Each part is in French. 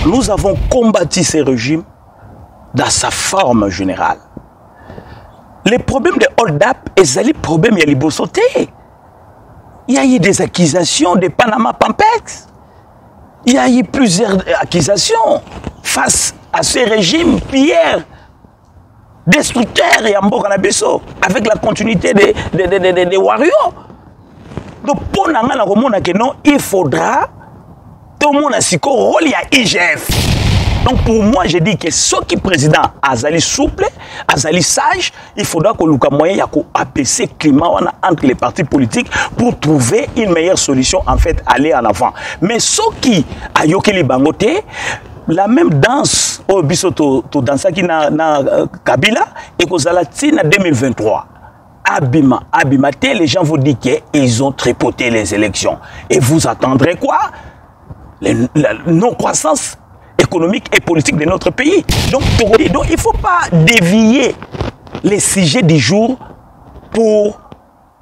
Nous avons combattu ce régime dans sa forme générale. Les problèmes de hold-up et les problèmes de libosoté. Il y a eu des accusations de Panama Pampex. Il y a eu plusieurs accusations face à ce régime Pierre destructeur et Mboka-Nabeso avec la continuité des warriors. Donc pour nous, il faudra tout le monde a un rôle à IGF. Donc pour moi, je dis que ce qui est président Azali souple, Azali sage, il faudra que le moyen apaiser le climat entre les partis politiques pour trouver une meilleure solution, en fait, aller en avant. Mais ce qui a yoké les bangoté, la même danse au bisoto dansa qui na Kabila et que Zalatine en 2023. Abima, les gens vous disent qu'ils ont tripoté les élections. Et vous attendrez quoi? La non-croissance économique et politique de notre pays. Donc il ne faut pas dévier les sujets du jour pour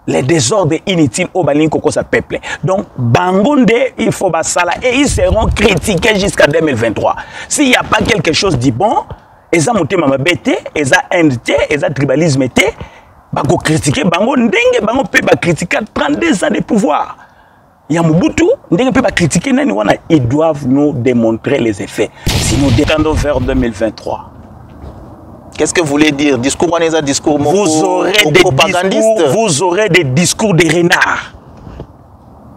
les désordres inutiles au Balin Kokosa peuple. Donc, Bangonde, il faut basala et ils seront critiqués jusqu'à 2023. S'il n'y a pas quelque chose de bon, ils ont monté ma bête, ils ont NT, ils ont tribalisme, ils vont critiquer Bangonde, ils vont critiquer 32 ans de pouvoir. Il y a Mobutu, ils doivent nous démontrer les effets. Si nous détendons vers 2023. Qu'est-ce que vous voulez dire? Discours discours propagandiste? Vous aurez des discours de renards.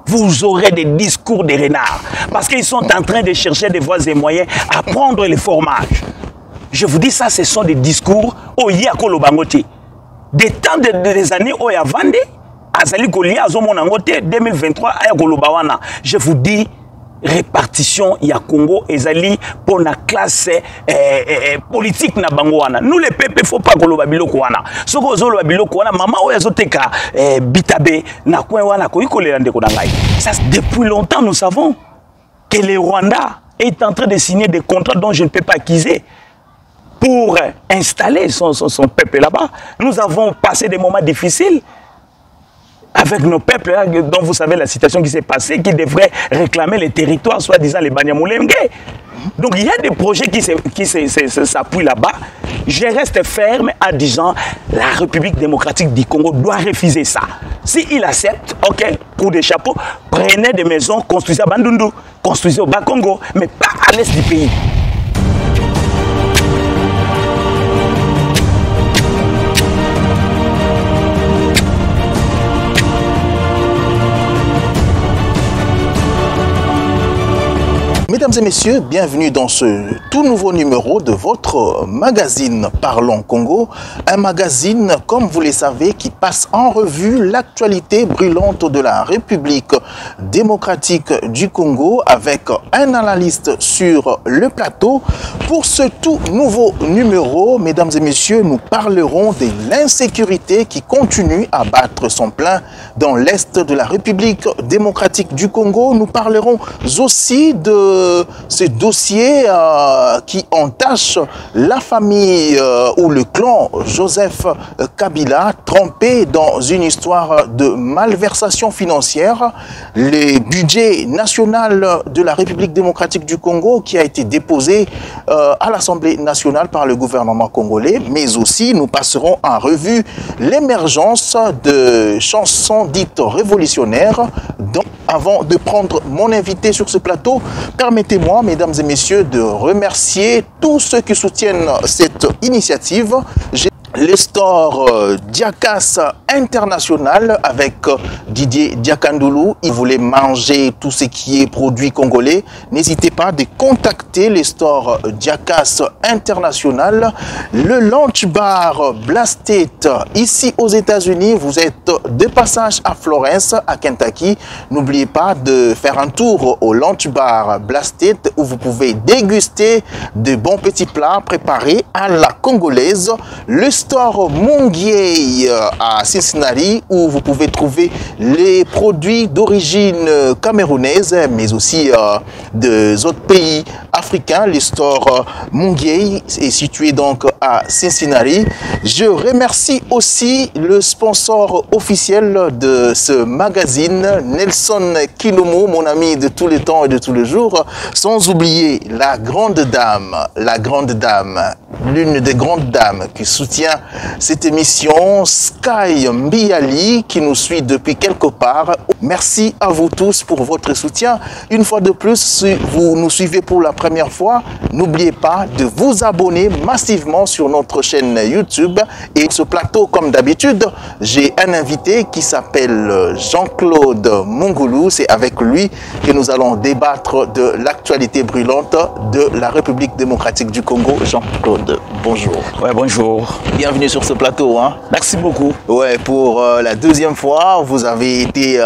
Vous aurez des discours de renards. Parce qu'ils sont en train de chercher des voies et moyens à prendre les formages. Je vous dis ça, ce sont des discours au Yakolo Bangote. Des temps des années au Yavande. Azali Golia, 2023, je vous dis, répartition ya Congo ezali pour la classe politique na bangoana. Nous les peuples il faut pas koloba biloko wana. Soko zolo biloko wana mama oya zoteka bitabe na coin wana ko ikolela ndeko na ngai. Ça depuis longtemps nous savons que le Rwanda est en train de signer des contrats dont je ne peux pas acquiser pour installer son peuple là-bas. Nous avons passé des moments difficiles avec nos peuples, là, dont vous savez la situation qui s'est passée, qui devraient réclamer les territoires, soi-disant les Banyamulenge. Donc il y a des projets qui s'appuient là-bas. Je reste ferme en disant la République démocratique du Congo doit refuser ça. S'il accepte, ok, coup de chapeau, prenez des maisons, construisez à Bandundu, construisez au Bas-Congo, mais pas à l'est du pays. Mesdames et messieurs, bienvenue dans ce tout nouveau numéro de votre magazine Parlons Congo. Un magazine, comme vous le savez, qui passe en revue l'actualité brûlante de la République démocratique du Congo avec un analyste sur le plateau. Pour ce tout nouveau numéro, mesdames et messieurs, nous parlerons de l'insécurité qui continue à battre son plein dans l'est de la République démocratique du Congo. Nous parlerons aussi de ce dossier qui entache la famille ou le clan Joseph Kabila, trempé dans une histoire de malversation financière. Le budget national de la République démocratique du Congo qui a été déposé à l'Assemblée nationale par le gouvernement congolais, mais aussi nous passerons en revue l'émergence de chansons dites révolutionnaires. Donc, avant de prendre mon invité sur ce plateau, permettez-moi, mesdames et messieurs, de remercier tous ceux qui soutiennent cette initiative. Le store Diakas International avec Didier Diakandoulou. Il voulait manger tout ce qui est produit congolais. N'hésitez pas de contacter le store Diakas International. Le Lunch Bar Blasted ici aux États-Unis. Vous êtes de passage à Florence, à Kentucky. N'oubliez pas de faire un tour au Lunch Bar Blasted où vous pouvez déguster de bons petits plats préparés à la congolaise. Le store Mungiei à Cincinnati où vous pouvez trouver les produits d'origine camerounaise mais aussi des autres pays africains. Le store Mungiei est situé donc à Cincinnati. Je remercie aussi le sponsor officiel de ce magazine, Nelson Kilomo, mon ami de tous les temps et de tous les jours, sans oublier la grande dame, l'une des grandes dames qui soutient cette émission, Sky Mbiali, qui nous suit depuis quelque part. Merci à vous tous pour votre soutien. Une fois de plus, si vous nous suivez pour la première fois, n'oubliez pas de vous abonner massivement sur notre chaîne YouTube. Et ce plateau, comme d'habitude, j'ai un invité qui s'appelle Jean-Claude Mungoulou. C'est avec lui que nous allons débattre de l'actualité brûlante de la République démocratique du Congo. Jean-Claude, bonjour. Ouais, bonjour. Bienvenue sur ce plateau. Hein. Merci beaucoup. Ouais, pour la deuxième fois, vous avez été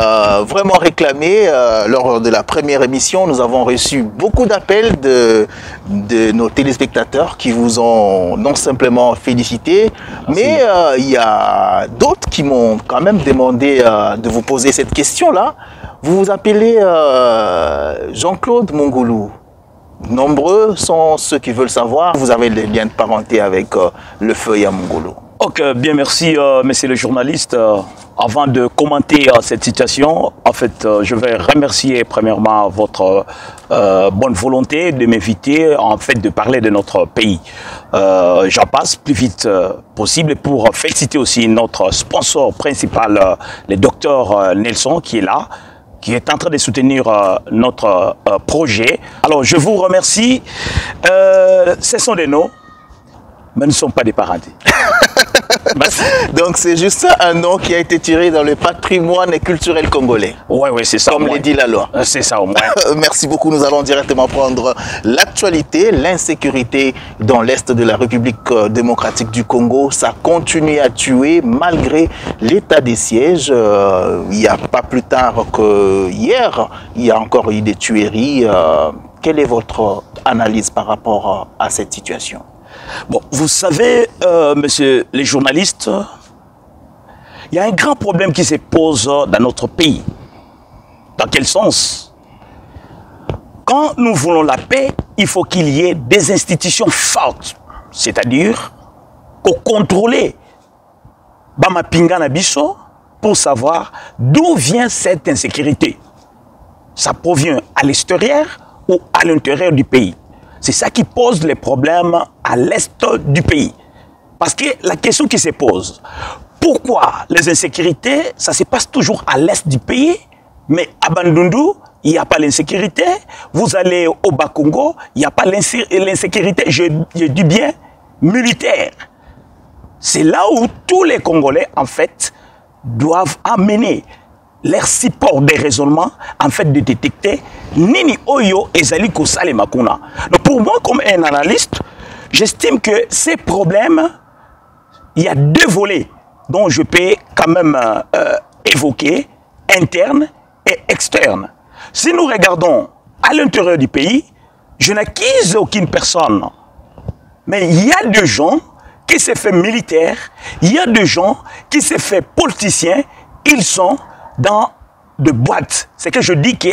vraiment réclamé lors de la première émission. Nous avons reçu beaucoup d'appels de nos téléspectateurs qui vous ont non simplement félicité, mais il y a d'autres qui m'ont quand même demandé de vous poser cette question-là. Vous vous appelez Jean-Claude Mungoulou. Nombreux sont ceux qui veulent savoir. Vous avez des liens de parenté avec le feu ya Mungoulou. Ok, bien merci, monsieur le journaliste. Avant de commenter cette situation, en fait, je vais remercier premièrement votre bonne volonté de m'inviter, en fait, de parler de notre pays. J'en passe plus vite possible pour féliciter aussi notre sponsor principal, le docteur Nelson, qui est là, qui est en train de soutenir notre projet. Alors, je vous remercie. Ce sont des noms, mais ne sont pas des parentés. Donc c'est juste un nom qui a été tiré dans le patrimoine culturel congolais. Oui, c'est ça. Comme le dit la loi. C'est ça au moins. Merci beaucoup. Nous allons directement prendre l'actualité. L'insécurité dans l'est de la République démocratique du Congo, ça continue à tuer malgré l'état des sièges. Il n'y a pas plus tard que hier, il y a encore eu des tueries. Quelle est votre analyse par rapport à cette situation ? Bon, vous savez, monsieur les journalistes, il y a un grand problème qui se pose dans notre pays. Dans quel sens? Quand nous voulons la paix, il faut qu'il y ait des institutions fortes. C'est-à-dire qu'on contrôle Bama Pingana Bisso pour savoir d'où vient cette insécurité. Ça provient à l'extérieur ou à l'intérieur du pays. C'est ça qui pose les problèmes à l'est du pays. Parce que la question qui se pose, pourquoi les insécurités, ça se passe toujours à l'est du pays, mais à Bandundu, il n'y a pas l'insécurité. Vous allez au Bas-Congo, il n'y a pas l'insécurité, je dis bien, militaire. C'est là où tous les Congolais, en fait, doivent amener leur support des raisonnements, en fait, de détecter Nini Oyo et Zali Kosale Makuna. Donc, pour moi, comme un analyste, j'estime que ces problèmes, il y a deux volets dont je peux quand même évoquer, interne et externe. Si nous regardons à l'intérieur du pays, je n'accuse aucune personne. Mais il y a des gens qui se font militaires, il y a des gens qui se font politiciens, ils sont dans de boîtes. C'est que je dis qu'à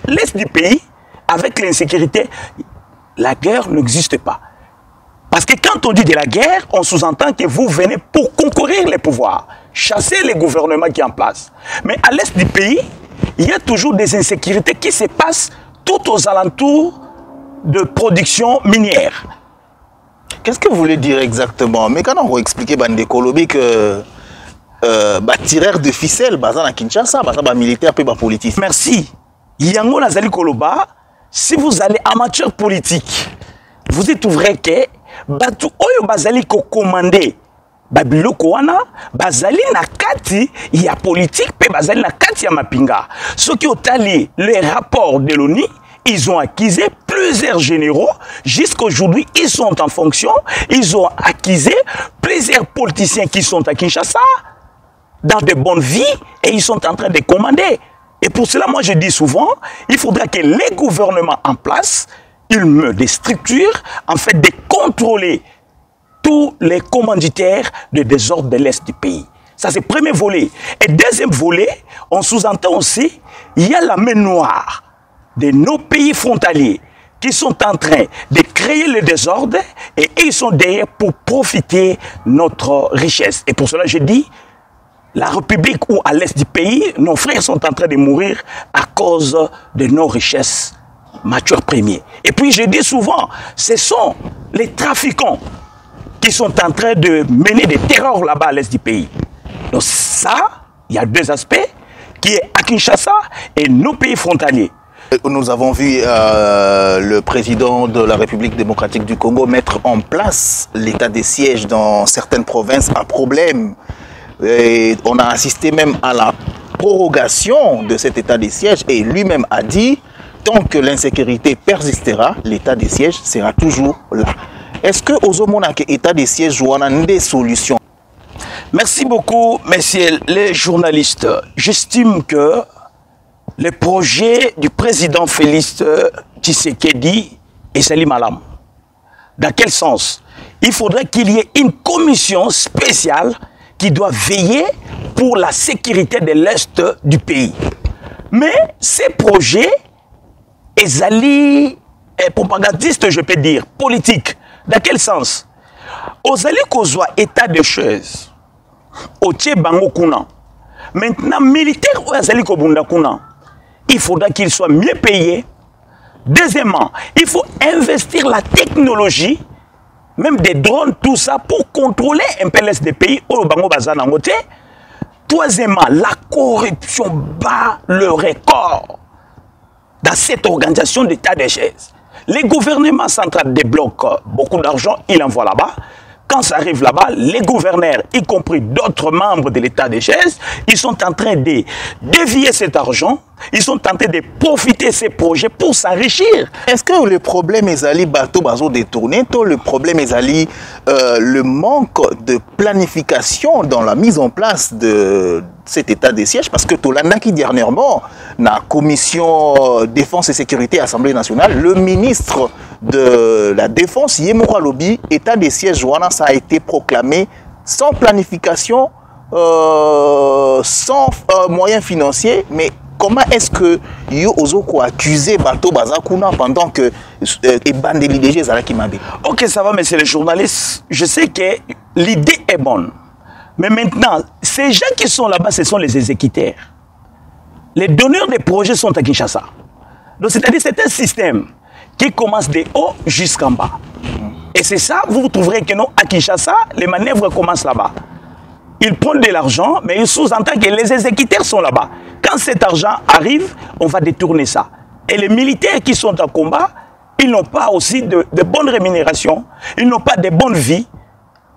l'est du pays, avec l'insécurité, la guerre n'existe pas. Parce que quand on dit de la guerre, on sous-entend que vous venez pour concourir les pouvoirs, chasser les gouvernements qui sont en place. Mais à l'est du pays, il y a toujours des insécurités qui se passent tout aux alentours de production minière. Qu'est-ce que vous voulez dire exactement? Mais quand on va expliquer Bande Kolobi que tireur de ficelle, bazan à Kinshasa, bazan militaire, puis politique. Merci. Yango Nazali Koloba, si vous allez amateur politique, vous trouverez que batu oyo bazali ko commander babiloko wana bazali na kati ya politique pe bazali na kati ya mapinga. Ceux qui ont allé les rapports de l'ONU, ils ont accusé plusieurs généraux. Jusqu'aujourd'hui, ils sont en fonction. Ils ont accusé plusieurs politiciens qui sont à Kinshasa dans de bonnes vies et ils sont en train de commander. Et pour cela, moi je dis souvent, il faudra que les gouvernements en place, ils mettent des structures, en fait, de contrôler tous les commanditaires de désordre de l'Est du pays. Ça, c'est le premier volet. Et deuxième volet, on sous-entend aussi, il y a la main noire de nos pays frontaliers qui sont en train de créer le désordre et ils sont derrière pour profiter de notre richesse. Et pour cela, je dis, la République ou à l'Est du pays, nos frères sont en train de mourir à cause de nos richesses matières premières. Et puis, je dis souvent, ce sont les trafiquants qui sont en train de mener des terreurs là-bas à l'Est du pays. Donc ça, il y a deux aspects, qui est à Kinshasa et nos pays frontaliers. Nous avons vu le président de la République démocratique du Congo mettre en place l'état des sièges dans certaines provinces à problème. Et on a assisté même à la prorogation de cet état des sièges et lui-même a dit, tant que l'insécurité persistera, l'état des sièges sera toujours là. Est-ce que aux Omonake état des sièges on a des solutions? Merci beaucoup, messieurs les journalistes. J'estime que le projet du président Félix Tshisekedi est Salim Malam. Dans quel sens? Il faudrait qu'il y ait une commission spéciale qui doit veiller pour la sécurité de l'Est du pays. Mais ces projets, ils propagandistes, je peux dire, politiques. Dans quel sens? Aux alliés qu'aux état de choses, au Tché Bango Kuna, maintenant militaire ou aux alliés Kobunda Kuna, il faudra qu'ils soient mieux payés. Deuxièmement, il faut investir la technologie, même des drones, tout ça, pour contrôler un peu l'Est des pays au Bango Bazan en côté. Troisièmement, la corruption bat le record dans cette organisation d'état de chaise. Les gouvernements centraux débloquent beaucoup d'argent, ils l'envoient là-bas. Quand ça arrive là-bas, les gouverneurs, y compris d'autres membres de l'état de chaise, ils sont en train de dévier cet argent, ils sont tentés de profiter de ces projets pour s'enrichir. Est-ce que le problème est allé bateau bateau détourné, le problème est allé le manque de planification dans la mise en place de cet état des sièges? Parce que Tolandaki dernièrement, dans la commission défense et sécurité Assemblée nationale, le ministre de la défense, Yemora Lobi, état des sièges, ça a été proclamé sans planification, sans moyens financiers, mais comment est-ce que yo ozoko accusé bateau bazakuna pendant que et bandeli DG Zalaki Mabe? Ok, ça va, messieurs les journalistes. Je sais que l'idée est bonne. Mais maintenant, ces gens qui sont là-bas, ce sont les exécuteurs. Les donneurs des projets sont à Kinshasa. Donc, c'est-à-dire c'est un système qui commence de haut jusqu'en bas. Et c'est ça, vous trouverez que non, à Kinshasa, les manœuvres commencent là-bas. Ils prennent de l'argent, mais ils sous-entendent que les exécuteurs sont là-bas. Quand cet argent arrive, on va détourner ça. Et les militaires qui sont en combat, ils n'ont pas aussi de bonnes rémunérations, ils n'ont pas de bonnes vies.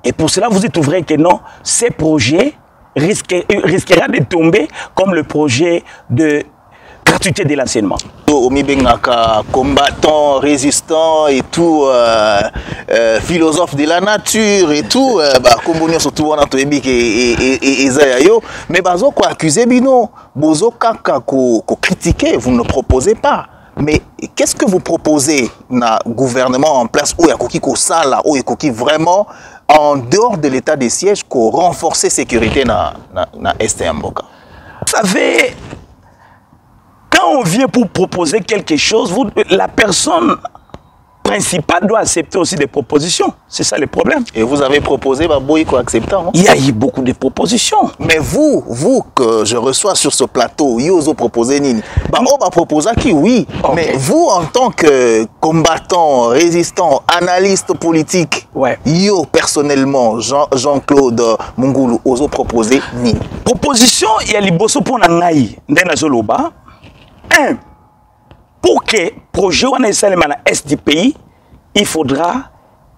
Et pour cela, vous y trouverez que non, ces projets risquera de tomber comme le projet de gratuité de l'enseignement. Combattant, résistant et tout, philosophe de la nature et tout, surtout on a mais bazo ko accuser bino, bozo kaka ko critiquer, vous ne proposez pas. Mais qu'est-ce que vous proposez na gouvernement en place où yakoki ko sala, où yakoki vraiment en dehors de l'état des sièges ko renforcer sécurité na STMboka? Vous savez, quand on vient pour proposer quelque chose, la personne principale doit accepter aussi des propositions. C'est ça le problème. Et vous avez proposé, Boyko acceptant. Il y a eu beaucoup de propositions. Mais vous que je reçois sur ce plateau, vous proposez Nini. On va proposer qui, oui. Okay. Mais vous, en tant que combattant, résistant, analyste politique, ouais. Yo, personnellement, Jean-Claude Mungulu, vous proposez Nini. Proposition, il y a les bosso pour Nangaï, Ndenazoloba. Pour que le projet est du pays, il faudra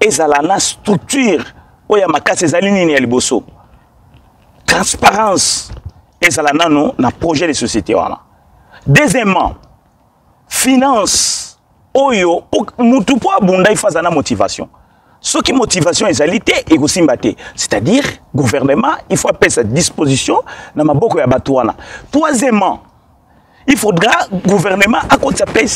une structure où il y a transparence et un projet de société. Deuxièmement, finance. Pour que il fasse une motivation. Ce qui motivation est alité et aussi c'est-à-dire gouvernement, il faut appeler sa disposition dans ma boko ya batouana. Troisièmement, il faudra gouvernement à quoi s'appelle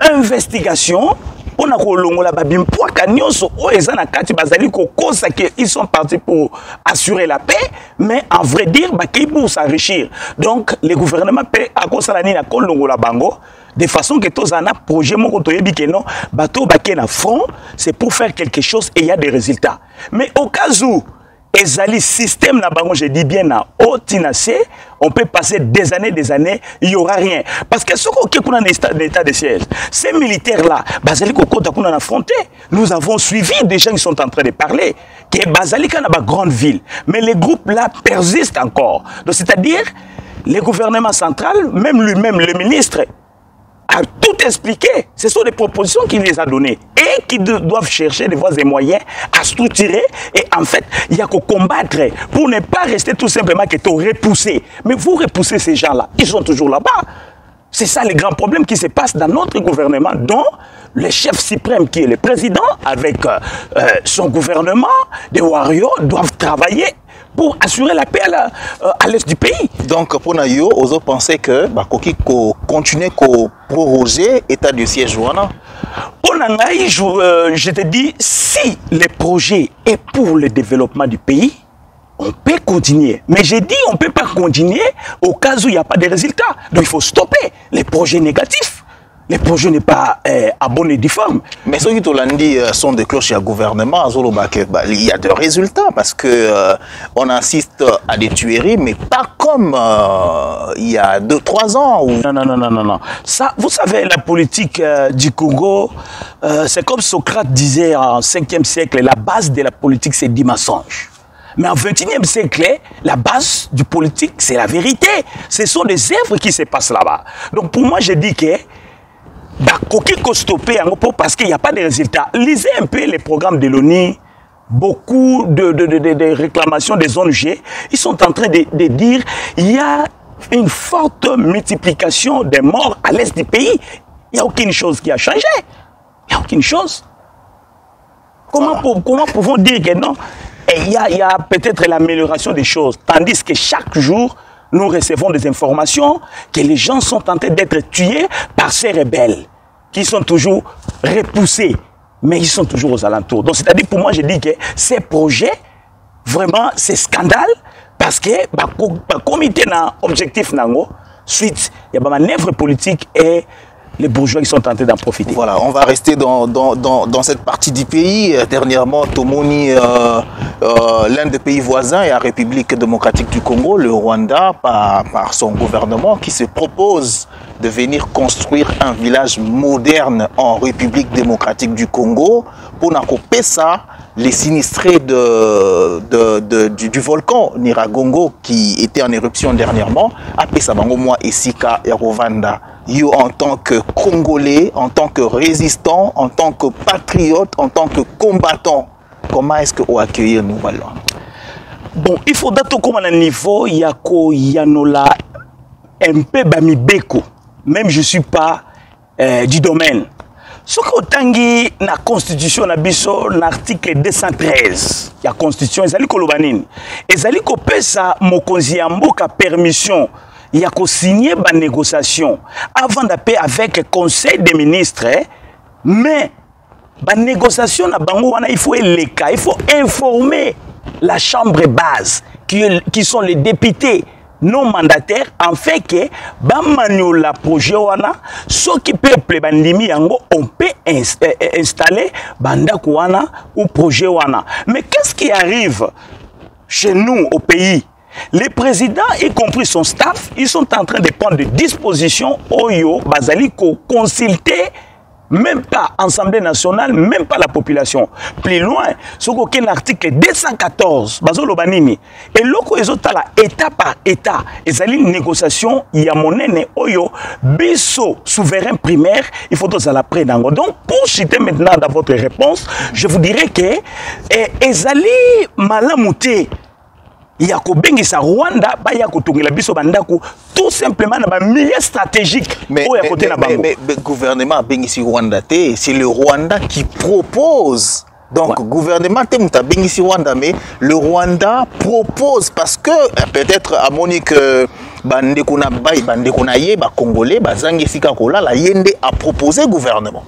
investigation on a kolongola babimpoa kanyoso o ezana kati bazali kokosa que ils sont partis pour assurer la paix, mais en vrai dire bakei pour s'enrichir. Donc le gouvernement peut akosala ni na kolongola bango de façon que tous en a projet moko toyebi que non bato baké na front, c'est pour faire quelque chose et il y a des résultats. Mais au cas où ezali système na bango, je dis bien na otinacé, on peut passer des années, il n'y aura rien. Parce que ce qu'on a un état de siège, ces militaires-là, bazali kokota qu'on a affronté, nous avons suivi des gens qui sont en train de parler, qui est bazali kana ba grande ville. Mais les groupes-là persistent encore. Donc c'est-à-dire, le gouvernement central, même lui-même, le ministre, a tout expliqué. Ce sont des propositions qu'il les a données et qui doivent chercher des voies et moyens à structurer. Et en fait, il y a qu'à combattre pour ne pas rester tout simplement que tu repoussé. Mais vous repoussez ces gens-là, ils sont toujours là-bas. C'est ça le grand problème qui se passe dans notre gouvernement, dont le chef suprême qui est le président, avec son gouvernement, des warriors, doivent travailler pour assurer la paix à l'est du pays. Donc, pour nous, vous pensez que Koki continue à proroger l'état de siège? Je te dis, si le projet est pour le développement du pays, on peut continuer. Mais j'ai dit, on ne peut pas continuer au cas où il n'y a pas de résultats. Donc, il faut stopper les projets négatifs. Les projets n'est pas à bonne et due forme. Mais ceux qui te l'ont dit sont des cloches à gouvernement. Il y a des résultats parce que on assiste à des tueries, mais pas comme il y a 2-3 ans. Ou... Non. Ça, vous savez, la politique du Congo, c'est comme Socrate disait en 5e siècle, la base de la politique, c'est du mensonge. Mais en 21e siècle, la base du politique, c'est la vérité. Ce sont des œuvres qui se passent là-bas. Donc pour moi, je dis que parce qu'il n'y a pas de résultats. Lisez un peu les programmes de l'ONU, beaucoup de réclamations des ONG. Ils sont en train de dire qu'il y a une forte multiplication des morts à l'est du pays. Il n'y a aucune chose qui a changé. Il n'y a aucune chose. Comment pouvons dire que non? Il y a peut-être l'amélioration des choses, tandis que chaque jour, nous recevons des informations que les gens sont en train d'être tués par ces rebelles, qui sont toujours repoussés, mais ils sont toujours aux alentours. Donc, c'est-à-dire, pour moi, je dis que ces projets, vraiment, c'est scandale, parce que le comité n'a objectif, suite, il y a une manœuvre politique et les bourgeois qui sont tentés d'en profiter. Voilà, on va rester dans cette partie du pays. Dernièrement, Tomoni, l'un des pays voisins et la République démocratique du Congo, le Rwanda, par son gouvernement, qui se propose de venir construire un village moderne en République démocratique du Congo pour n'accompagner ça les sinistrés du volcan Nyiragongo qui était en éruption dernièrement, après ça, moi, Esika et Rwanda. Yo, en tant que Congolais, en tant que résistant, en tant que patriote, en tant que combattant, comment est-ce que vous accueillez nous? Bon, il faut d'abord comme à un niveau, il y a un peu bamibeko. Même je ne suis pas du domaine. Ce que tangi na constitution na biso l'article 213 la constitution ezali kolobanini ezali kopesa mokonzi ya mboka permission ya ko signer ba négociation avant d'aller avec le conseil des ministres mais ba négociation na bango wana il faut eleka il faut informer la chambre basse qui sont les députés non mandataires en fait que la projet wana ce qui peuple bandimi yango on peut installer bandaku wana ou projet wana. Mais qu'est-ce qui arrive chez nous au pays? Les présidents, y compris son staff, ils sont en train de prendre des dispositions oyo bazali ko consulter même pas l'Assemblée nationale, même pas la population. Plus loin, ce qu'aucun article 214, Bazolo Banini, et l'autre état par état, et ça une négociation, il y a mon oyo, biso souverain primaire, il faut tous à la prendre. Donc, pour citer maintenant dans votre réponse, je vous dirais que Ezali Malamouté, il y a Bengisa Rwanda, il y a Tongela Biso Bandaku, tout simplement dans un milieu stratégique. Mais le gouvernement Bengisi Rwanda, c'est le Rwanda qui propose. Donc, le gouvernement Bengisi Rwanda, mais le Rwanda propose parce que peut-être à Monique Bandekuna Bay, Bandekuna Ye, Congolais, Bazangi Fika Kola, la Yende a proposé le gouvernement.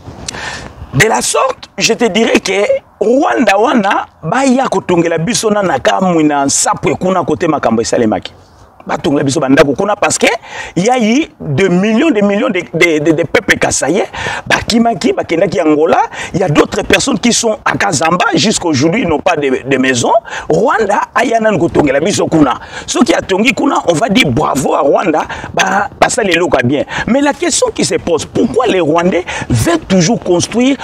De la sorte, je te dirais que Rwanda wana baya kotongela biso na nakamwina sapwe kuna kote makambo esalemaki. Batongela biso bandako kuna parce que il y a eu de millions de peuples kasaye bakimaki bakendaki Angola, il y a d'autres personnes qui sont à Kazamba jusqu'à aujourd'hui n'ont pas de maison. Rwanda ayana kotongela biso kuna. Ceux qui a tongi kuna, on va dire bravo à Rwanda, ça les loka bien. Mais la question qui se pose, pourquoi les Rwandais veulent toujours construire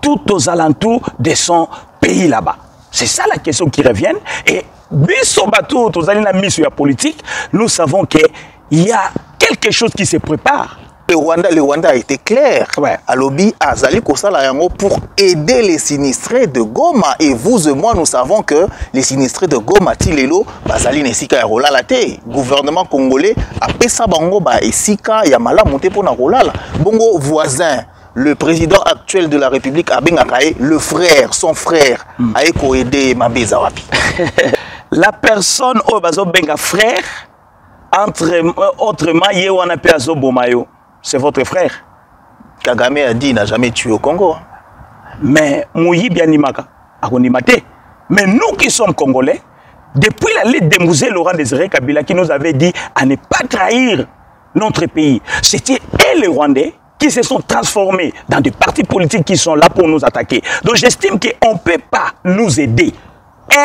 tout aux alentours de son pays là-bas? C'est ça la question qui revient. Et politique, nous savons qu'il y a quelque chose qui se prépare. Le Rwanda a été clair. Ouais. À lobby Azali Kosala Yango pour aider les sinistrés de Goma. Et vous et moi, nous savons que les sinistrés de Goma, Tilelo, Bazali Nesika Rola Late, gouvernement congolais, a Pesa Bango Ba Esika Yamala monté pour Narolala. Bongo voisin. Le président actuel de la République, Abeng Akaye, le frère, son frère, a aidé Mabeza Wapi. La personne au Bazo Benga frère, autrement, Yewana Peazo Bomayo, c'est votre frère. Kagame a dit qu'il n'a jamais tué au Congo. Mais Mouyi Bianimaka, Akonimate. Mais nous qui sommes Congolais, depuis la lettre de Mouzé Laurent Désiré Kabila qui nous avait dit à ne pas trahir notre pays, c'était les Rwandais qui se sont transformés dans des partis politiques qui sont là pour nous attaquer. Donc j'estime qu'on ne peut pas nous aider.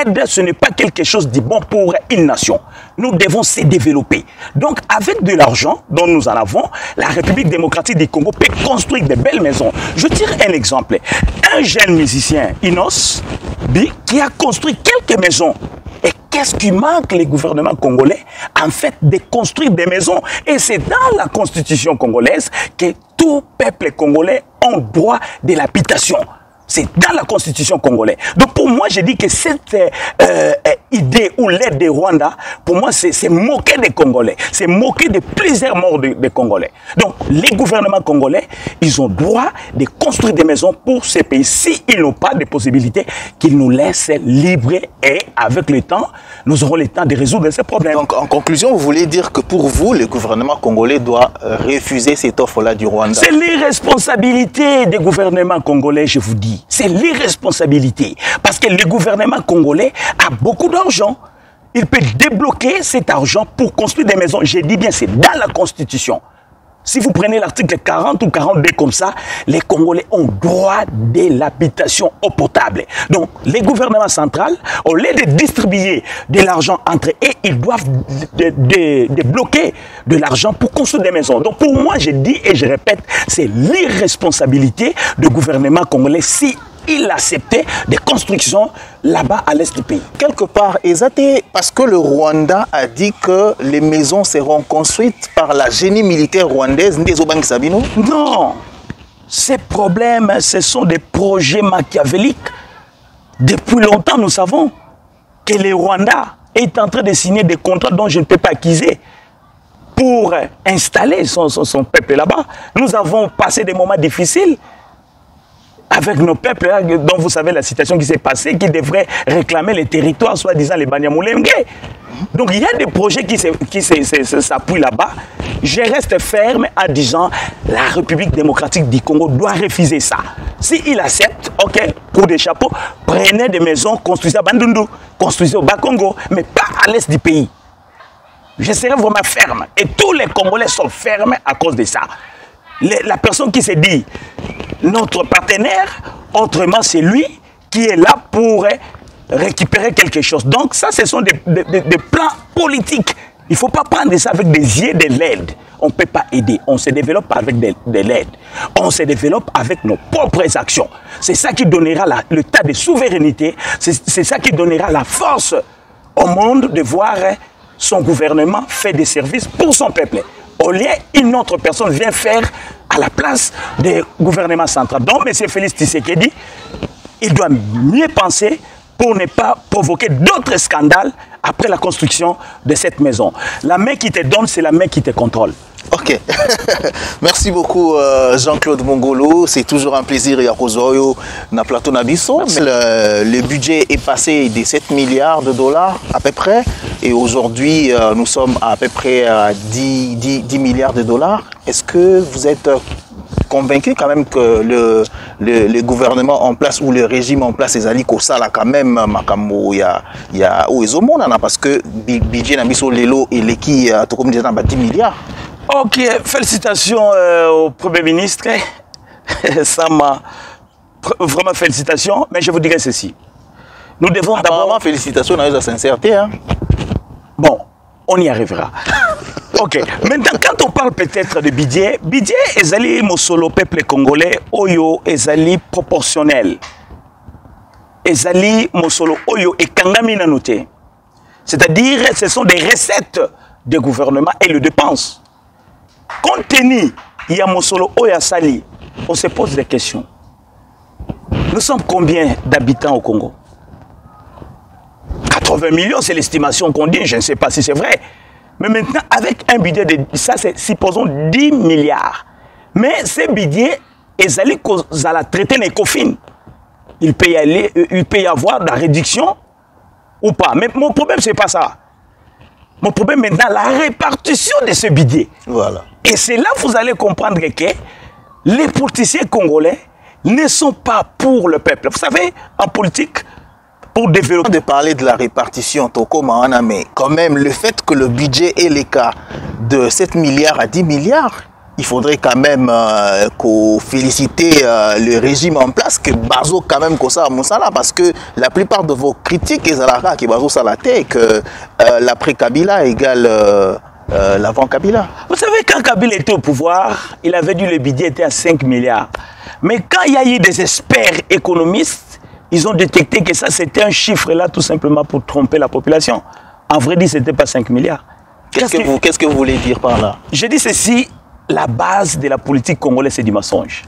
Aide, ce n'est pas quelque chose de bon pour une nation. Nous devons se développer. Donc avec de l'argent dont nous en avons, la République démocratique du Congo peut construire de belles maisons. Je tire un exemple. Un jeune musicien, Inos, qui a construit quelques maisons. Et qu'est-ce qui manque les gouvernements congolais? En fait, de construire des maisons. Et c'est dans la constitution congolaise que tout peuple congolais a droit de l'habitation. C'est dans la constitution congolaise. Donc pour moi, je dis que cette idée ou l'aide des Rwanda, pour moi, c'est moquer des Congolais. C'est moquer de plusieurs morts des Congolais. Donc les gouvernements congolais, ils ont droit de construire des maisons pour ces pays. S'ils n'ont pas de possibilités, qu'ils nous laissent libres et avec le temps, nous aurons le temps de résoudre ces problèmes. Donc en conclusion, vous voulez dire que pour vous, le gouvernement congolais doit refuser cette offre-là du Rwanda? C'est l'irresponsabilité des gouvernements congolais, je vous dis. C'est l'irresponsabilité. Parce que le gouvernement congolais a beaucoup d'argent. Il peut débloquer cet argent pour construire des maisons. Je dis bien, c'est dans la Constitution. Si vous prenez l'article 40 ou 42 comme ça, les Congolais ont droit de l'habitation eau potable. Donc, les gouvernements centraux, au lieu de distribuer de l'argent entre eux, ils doivent débloquer de l'argent pour construire des maisons. Donc, pour moi, je dis et je répète, c'est l'irresponsabilité du gouvernement congolais si il acceptait des constructions là-bas à l'est du pays. Quelque part, parce que le Rwanda a dit que les maisons seront construites par la génie militaire rwandaise. Non, ces problèmes, ce sont des projets machiavéliques. Depuis longtemps, nous savons que le Rwanda est en train de signer des contrats dont je ne peux pas acquiser pour installer son peuple là-bas. Nous avons passé des moments difficiles avec nos peuples, dont vous savez la situation qui s'est passée, qui devraient réclamer les territoires, soi-disant les Banyamulenge. Donc il y a des projets qui s'appuient là-bas. Je reste ferme en disant la République démocratique du Congo doit refuser ça. S'il accepte, ok, coup de chapeau, prenez des maisons, construisez à Bandundu, construisez au Bas-Congo, mais pas à l'est du pays. Je serai vraiment ferme. Et tous les Congolais sont fermes à cause de ça. La personne qui se dit notre partenaire, autrement c'est lui qui est là pour récupérer quelque chose. Donc ça, ce sont des plans politiques. Il ne faut pas prendre ça avec des yeux de l'aide. On ne peut pas aider. On se développe avec de l'aide. On se développe avec nos propres actions. C'est ça qui donnera le tas de souveraineté. C'est ça qui donnera la force au monde de voir son gouvernement faire des services pour son peuple. Au lieu, une autre personne vient faire à la place du gouvernement central. Donc, M. Félix Tshisekedi, il doit mieux penser pour ne pas provoquer d'autres scandales après la construction de cette maison. La main qui te donne, c'est la main qui te contrôle. Ok. Merci beaucoup Jean-Claude Mongolo. C'est toujours un plaisir à Rosoyo, na plateau Nabiso. Le budget est passé des 7 milliards de dollars à peu près. Et aujourd'hui, nous sommes à peu près à 10 milliards de dollars. Est-ce que vous êtes convaincu quand même que le gouvernement en place ou le régime en place, les alliés, ça là quand même, il y a parce que budget n'a mis sur l'élo et l'équipe a 10 milliards. Ok, félicitations au Premier ministre. Ça m'a vraiment félicitations, mais je vous dirais ceci. Nous devons d'abord... Félicitations à la sincérité. Hein? Bon, on y arrivera. Ok, maintenant quand on parle peut-être de budget, budget est mon peuple congolais, oyo est proportionnel. Est mon solo oyo et kangami nanoté. C'est-à-dire, ce sont des recettes du gouvernement et les dépenses. Compte tenu, il y a mon solo oyo sali, on se pose des questions. Nous sommes combien d'habitants au Congo? 80 millions, c'est l'estimation qu'on dit, je ne sais pas si c'est vrai. Mais maintenant, avec un budget de, ça c'est, supposons, 10 milliards. Mais ce budget, ils allaient traiter les cofines. Il peut y avoir de la réduction ou pas. Mais mon problème, ce n'est pas ça. Mon problème maintenant, la répartition de ce budget. Voilà. Et c'est là que vous allez comprendre que les politiciens congolais ne sont pas pour le peuple. Vous savez, en politique, pour développer... De parler de la répartition, mais quand même, le fait que le budget est l'écart de 7 milliards à 10 milliards, il faudrait quand même qu'on félicite le régime en place, que Bazo quand même comme ça, parce que la plupart de vos critiques, que Bazo Salaté, que l'après Kabila égale l'avant Kabila. Vous savez, quand Kabila était au pouvoir, il avait dit que le budget était à 5 milliards. Mais quand il y a eu des experts économistes, ils ont détecté que ça, c'était un chiffre là, tout simplement pour tromper la population. En vrai dit, ce n'était pas 5 milliards. Qu'est-ce que vous voulez dire par là? Je dis ceci, la base de la politique congolaise, c'est du mensonge.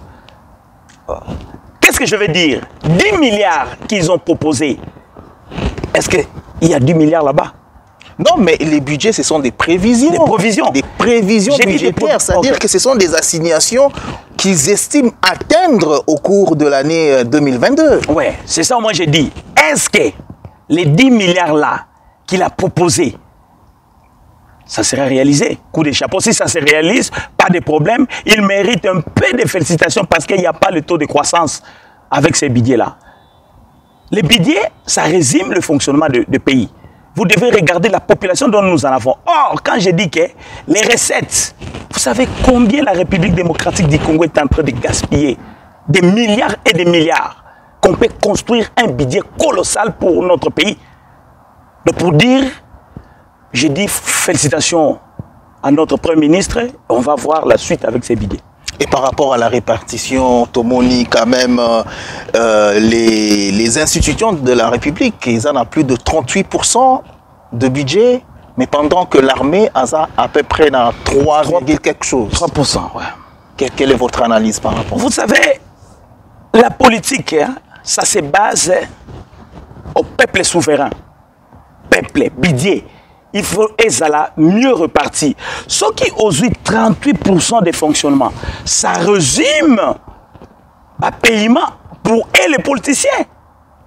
Qu'est-ce que je veux dire? 10 milliards qu'ils ont proposés. Est-ce qu'il y a 10 milliards là-bas? Non, mais les budgets, ce sont des prévisions. Des provisions. Des prévisions budgétaires. C'est-à-dire que ce sont des assignations qu'ils estiment atteindre au cours de l'année 2022. Oui, c'est ça moi j'ai dit. Est-ce que les 10 milliards-là qu'il a proposés, ça serait réalisé? Coup de chapeau, si ça se réalise, pas de problème. Il mérite un peu de félicitations parce qu'il n'y a pas le taux de croissance avec ces budgets-là. Les budgets, ça résume le fonctionnement du pays. Vous devez regarder la population dont nous en avons. Or, quand je dis que les recettes, vous savez combien la République démocratique du Congo est en train de gaspiller? Des milliards et des milliards. Qu'on peut construire un budget colossal pour notre pays. Donc pour dire, je dis félicitations à notre Premier ministre. On va voir la suite avec ces budgets. Et par rapport à la répartition, Tomoni, quand même, les institutions de la République, ils en ont plus de 38% de budget, mais pendant que l'armée a à peu près 3, quelque chose. 3%, ouais. Quelle est votre analyse par rapport à ça? Vous savez, la politique, hein, ça se base au peuple souverain. Peuple, budget. Il faut être mieux reparti. Ce qui aujourd'hui 38% des fonctionnements, ça résume un paiement pour les politiciens.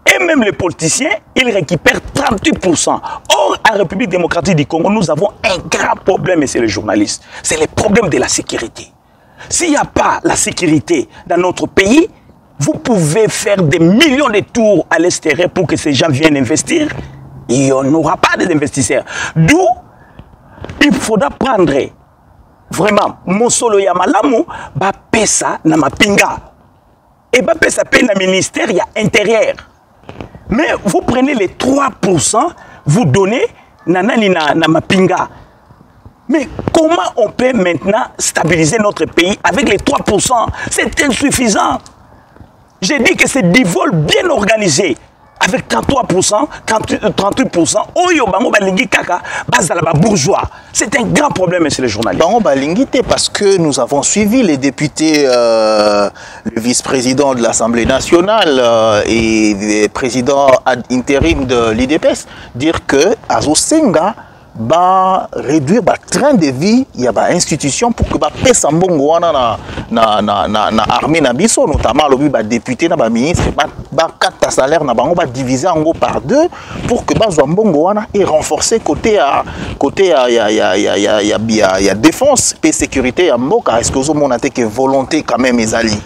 Et même les politiciens, ils récupèrent 38%. Or, en République démocratique du Congo, nous avons un grand problème, et c'est les journalistes. C'est le problème de la sécurité. S'il n'y a pas la sécurité dans notre pays, vous pouvez faire des millions de tours à l'extérieur pour que ces gens viennent investir. Il n'y aura pas d'investisseurs. D'où il faudra prendre vraiment mon solo yamalamu, ba pesa na mapinga. Et ba pesa paye na ministère, il y a intérieur. Mais vous prenez les 3%, vous donnez na mapinga. Mais comment on peut maintenant stabiliser notre pays avec les 3%? C'est insuffisant. J'ai dit que c'est du vol bien organisé. Avec 33%, 38%, oyo bango balingi kaka, bazala bourgeois. C'est un grand problème, monsieur le journaliste. Bango balingi parce que nous avons suivi les députés, le vice-président de l'Assemblée nationale et le président ad intérim de l'IDPS dire que Azo Senga réduire le train de vie, il y a une institution pour que les Sambongo na armée na biso, notamment les députés, les ministres, les salaires diviser en gros par deux pour que les Sambongo et renforcer côté y a défense et sécurité à Mboka. Est-ce que vous avez que volonté quand même les alliés?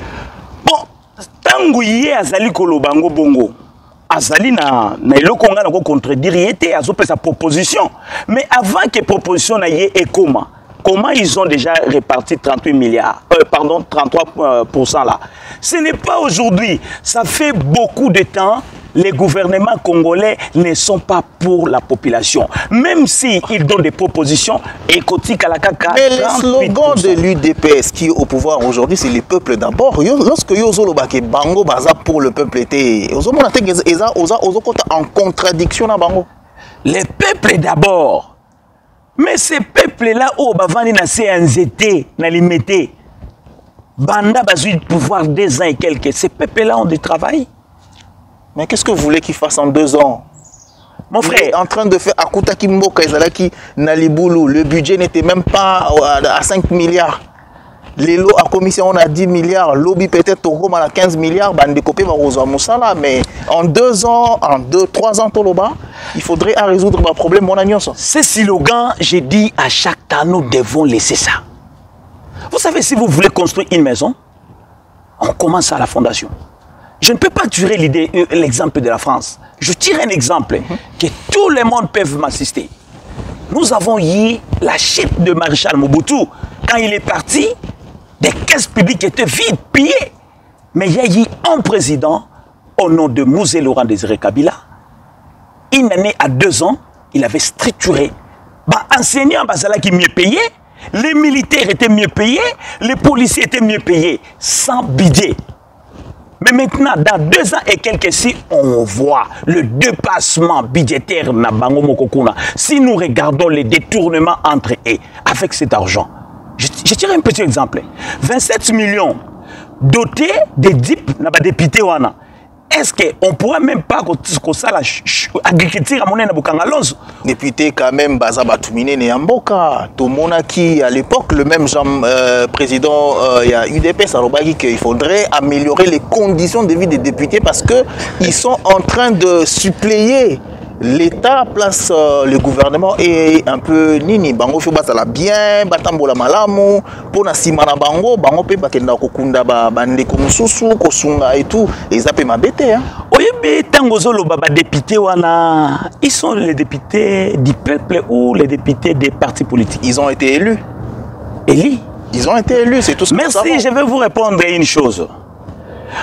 Bon, tango yé azali kolobango bongo. Azali na eloko nga na ko contredire yete azope sa proposition. Mais avant que proposition na yé et comment ils ont déjà réparti 38 milliards, pardon, 33% là. Ce n'est pas aujourd'hui, ça fait beaucoup de temps. Les gouvernements congolais ne sont pas pour la population. Même s'ils donnent des propositions, mais le slogan de l'UDPS qui est au pouvoir aujourd'hui, c'est le peuple d'abord. Lorsque Yozolo Bake Bango Baza pour le peuple était en contradiction à Bango. Les peuples d'abord. Mais ces peuples-là, oh, bavani na CNZT, na limité. Banda bazu pouvoir 2 ans et quelques. Ces peuples-là ont du travail. Mais qu'est-ce que vous voulez qu'il fasse en 2 ans? Mon frère, en train de faire Akuta Kimboka, Naliboulou, le budget n'était même pas à 5 milliards. Les lots à commission, on a 10 milliards. Lobby peut-être au Roma à 15 milliards. Mais en 2 ans, en 3 ans, il faudrait résoudre le problème. Ce slogan, j'ai dit à chaque temps, nous devons laisser ça. Vous savez, si vous voulez construire une maison, on commence à la fondation. Je ne peux pas tirer l'exemple de la France. Je tire un exemple que tout le monde peut m'assister. Nous avons eu la chute de Maréchal Mobutu. Quand il est parti, des caisses publiques étaient vides, pillées. Mais il y a eu un président, au nom de Mouzé Laurent Désiré Kabila. Une année à 2 ans, il avait structuré. Enseignants qui mieux payés, les militaires étaient mieux payés, les policiers étaient mieux payés, sans budget. Mais maintenant, dans 2 ans et quelques, si on voit le dépassement budgétaire na Bango Mokokuna, si nous regardons les détournements entre eux, avec cet argent, je tire un petit exemple. 27 millions dotés de DIP na député wana. Est-ce qu'on ne pourrait même pas que ça l'agriculture à mon Alonso? Député quand même Baza Batumine Nyamboka, Tomonaki à l'époque le même président il y a UDPS Arobagi qu'il faudrait améliorer les conditions de vie des députés parce que ils sont en train de suppléer l'État place le gouvernement est un peu nini bango faut batala bien batambola malamu pona simana bango pe bakenda kokunda bande komususu kosunga et tout et ça peut m'embêter hein. Oyebe tangozolo baba député wana ils sont les députés du peuple ou les députés des partis politiques? Ils ont été élus. Élus? Ils ont été élus, c'est tout ce que merci, je vais vous répondre à une chose.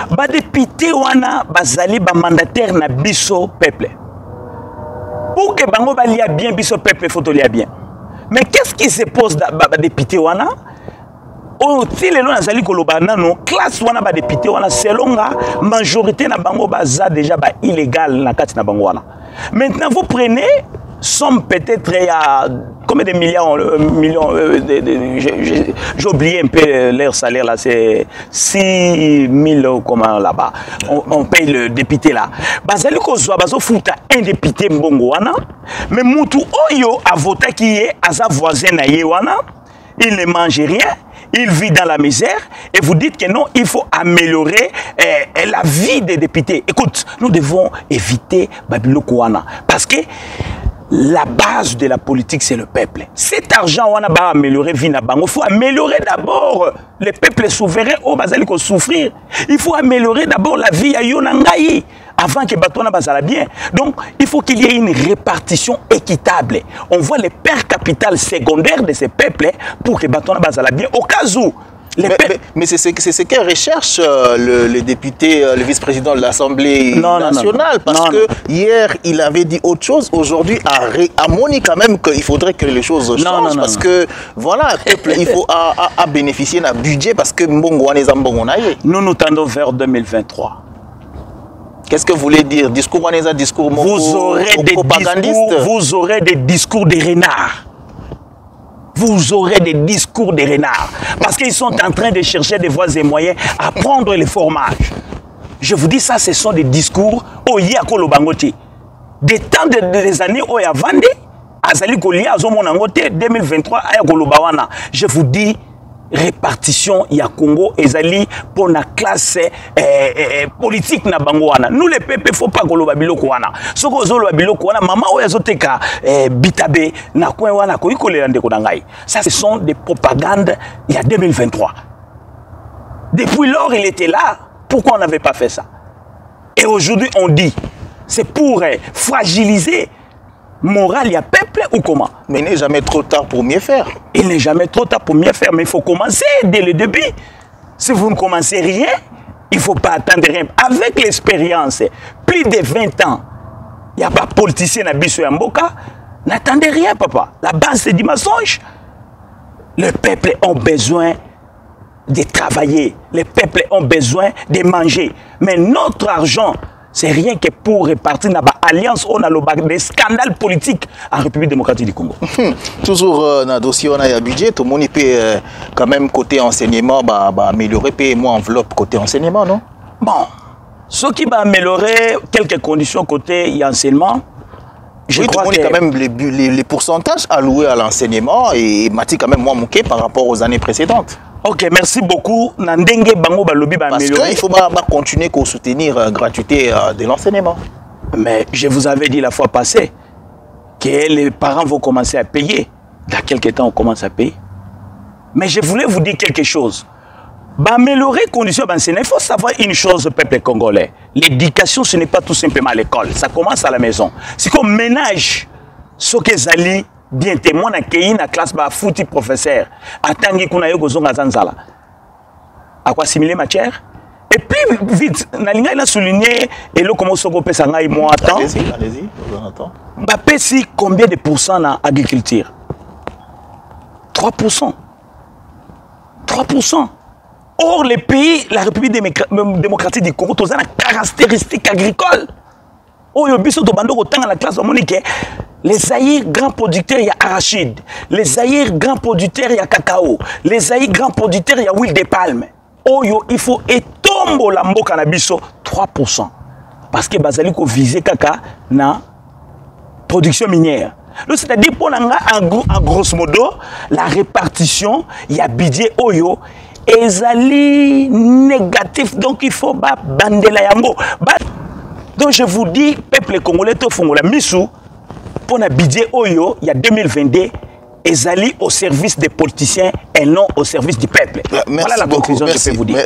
Ba député wana bazali ba mandataire na biso peuple. Pour que Bango lia bien, biso peuple faut lia bien. Mais qu'est-ce qui se pose dans député wana? Si les gens nazali kolobana no classe wana ba député wana selon la majorité na Bango baza déjà ba illégal na kati na Bango wana. Maintenant vous prenez somme peut-être il y a combien de millions j'ai oublié un peu leur salaire là, c'est 6 000 comment là-bas on paye le député là bazali kozwa bazo futa un député mbongo wana mais mutu oyo a voté qui est à sa voisin na ye wana il ne mange rien. Il vit dans la misère et vous dites que non, il faut améliorer la vie des députés. Écoute, nous devons éviter Babilo Kouana parce que la base de la politique, c'est le peuple. Cet argent, on va améliorer vie na bango. Il faut améliorer d'abord les peuples souverains au bazali ko souffrir. Il faut améliorer d'abord la vie à Yonangaï avant que Batona bazala bien. Donc, il faut qu'il y ait une répartition équitable. On voit les pertes capitales secondaires de ces peuples pour que Batona bazala bien. Au cas où mais c'est ce que recherche le député, le vice-président de l'Assemblée nationale. Parce que hier, il avait dit autre chose. Aujourd'hui, à Moni quand même qu'il faudrait que les choses changent. Parce que, voilà, il faut bénéficier d'un budget parce que nous nous tendons vers 2023. Qu'est-ce que vous voulez dire? Discours vous aurez des discours de renards. Vous aurez des discours de renards. Parce qu'ils sont en train de chercher des voies et moyens à prendre le fromage. Je vous dis ça, ce sont des discours au Yakolo Bangote. Des temps des années où il y a vendu, Azali Kolia, Azomonangote, 2023, Aya Kolobawana. Je vous dis, répartition ya Congo ezali pour la classe politique na bangoana. Nous les peuples faut pas koloba biloko wana. Soko zoloba biloko wana mama oya zoteka bitabe na coin wana ko ikolela ndeko na ngai. Ça ce sont des propagandes il y a 2023. Depuis lors il était là, pourquoi on n'avait pas fait ça? Et aujourd'hui on dit c'est pour fragiliser moral, il y a peuple ou comment? Mais il n'est jamais trop tard pour mieux faire. Il n'est jamais trop tard pour mieux faire, mais il faut commencer dès le début. Si vous ne commencez rien, il ne faut pas attendre rien. Avec l'expérience, plus de 20 ans, il n'y a pas de politicien à Bissou Mboka, n'attendez rien, papa. La base, c'est du mensonge. Le peuple a besoin de travailler. Les peuples ont besoin de manger. Mais notre argent, c'est rien que pour répartir dans l'alliance, on a des scandales politiques en République démocratique du Congo. Toujours dans le dossier, on a un budget, tout le monde peut quand même côté enseignement, améliorer, payer moins enveloppe côté enseignement, non? Bon, ce qui va améliorer quelques conditions côté enseignement, je crois que quand même les pourcentages alloués à l'enseignement et Mati quand même moins manqué par rapport aux années précédentes. Ok, merci beaucoup. Nandenge Bango Balobi va améliorer. Parce qu'il faut continuer à soutenir la gratuité de l'enseignement. Mais je vous avais dit la fois passée que les parents vont commencer à payer. Dans quelques temps, on commence à payer. Mais je voulais vous dire quelque chose. Améliorer les conditions d'enseignement, il faut savoir une chose, peuple congolais. L'éducation, ce n'est pas tout simplement à l'école. Ça commence à la maison. C'est qu'on ménage ce que Zali bien témoin accueilli dans la classe ba fouti professeur atangi kuna yo kozonga zanzala à quoi simuler matière et puis vite nalinga il a souligné et le comment soko pesa ngai moi attends allez-y on attend ba pesi combien de pourcents dans agriculture 3%. Or les pays la République démocratique du Congo tous ont des caractéristiques agricoles oyo biso to bando ko tanga la classe monique. Les Zaïre grands producteurs, il y a arachide. Les Zaïre grands producteurs, il y a cacao. Les Zaïre grands producteurs, il y a huile de palme. Oyo, il faut étombo la mboka na biso 3%. Parce que bazali ko viser kaka na production minière. Donc c'est-à-dire pour en grosso modo la répartition, il y a budget oyo ezali négatif. Donc il faut ba bandela yango. Donc je vous dis peuple congolais to fongola misu pour un budget Oyo, il y a 2022, Ezali au service des politiciens et non au service du peuple. Voilà la conclusion que je peux vous dire.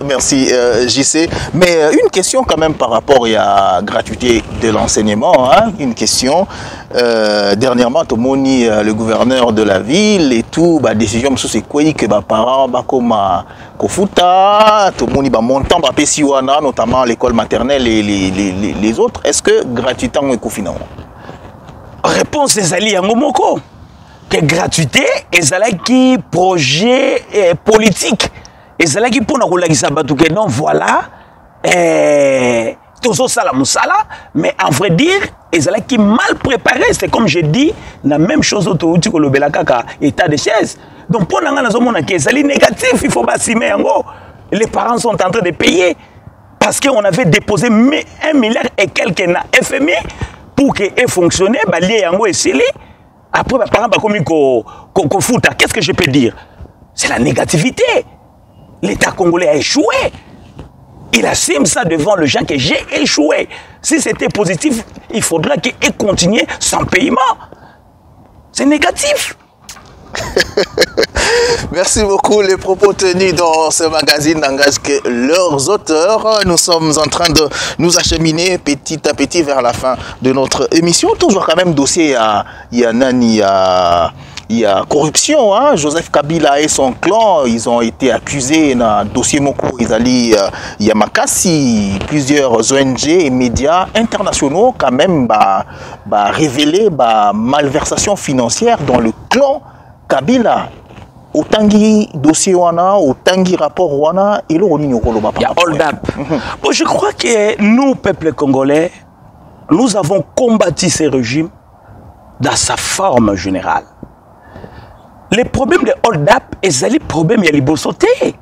Merci JC. Mais une question quand même par rapport à la gratuité de l'enseignement. Hein? Une question. Dernièrement, Tomoni, le gouverneur de la ville et tout, décision c'est quoi que les parents comme Kofuta, Tomoni montant Pesiwana, notamment l'école maternelle et les autres. Est-ce que gratuité est confinant? Réponse Ezali Yangomoko. Que gratuité, Ezali qui projet politique. Ezali qui pour nous que non, voilà. Tout ça, mais en vrai dire, Ezali qui mal préparé. C'est comme je dis, la même chose autour du état de chaise. Donc pour nous, Ezali négatif, il faut pas s'y mettre. Les parents sont en train de payer parce qu'on avait déposé 1 milliard et quelques na FMI. Pour que ait fonctionné, après, les parents ont foutu. Qu'est-ce que je peux dire? C'est la négativité. L'État congolais a échoué. Il assume ça devant le gens que j'ai échoué. Si c'était positif, il faudra qu'il ait continué sans paiement. C'est négatif. Merci beaucoup. Les propos tenus dans ce magazine n'engagent que leurs auteurs. Nous sommes en train de nous acheminer petit à petit vers la fin de notre émission. Toujours quand même dossier, il y a corruption. Hein? Joseph Kabila et son clan, ils ont été accusés dans un dossier Moko Izali Yamakasi. Plusieurs ONG et médias internationaux quand même révélé malversation financière dans le clan Kabila. Autangi dossier wana, autangi rapport wana, il y a hold up. Bon, je crois que nous, peuple congolais, nous avons combattu ces régimes dans sa forme générale. Les problèmes de hold up, et les problèmes, il y a les bossotés.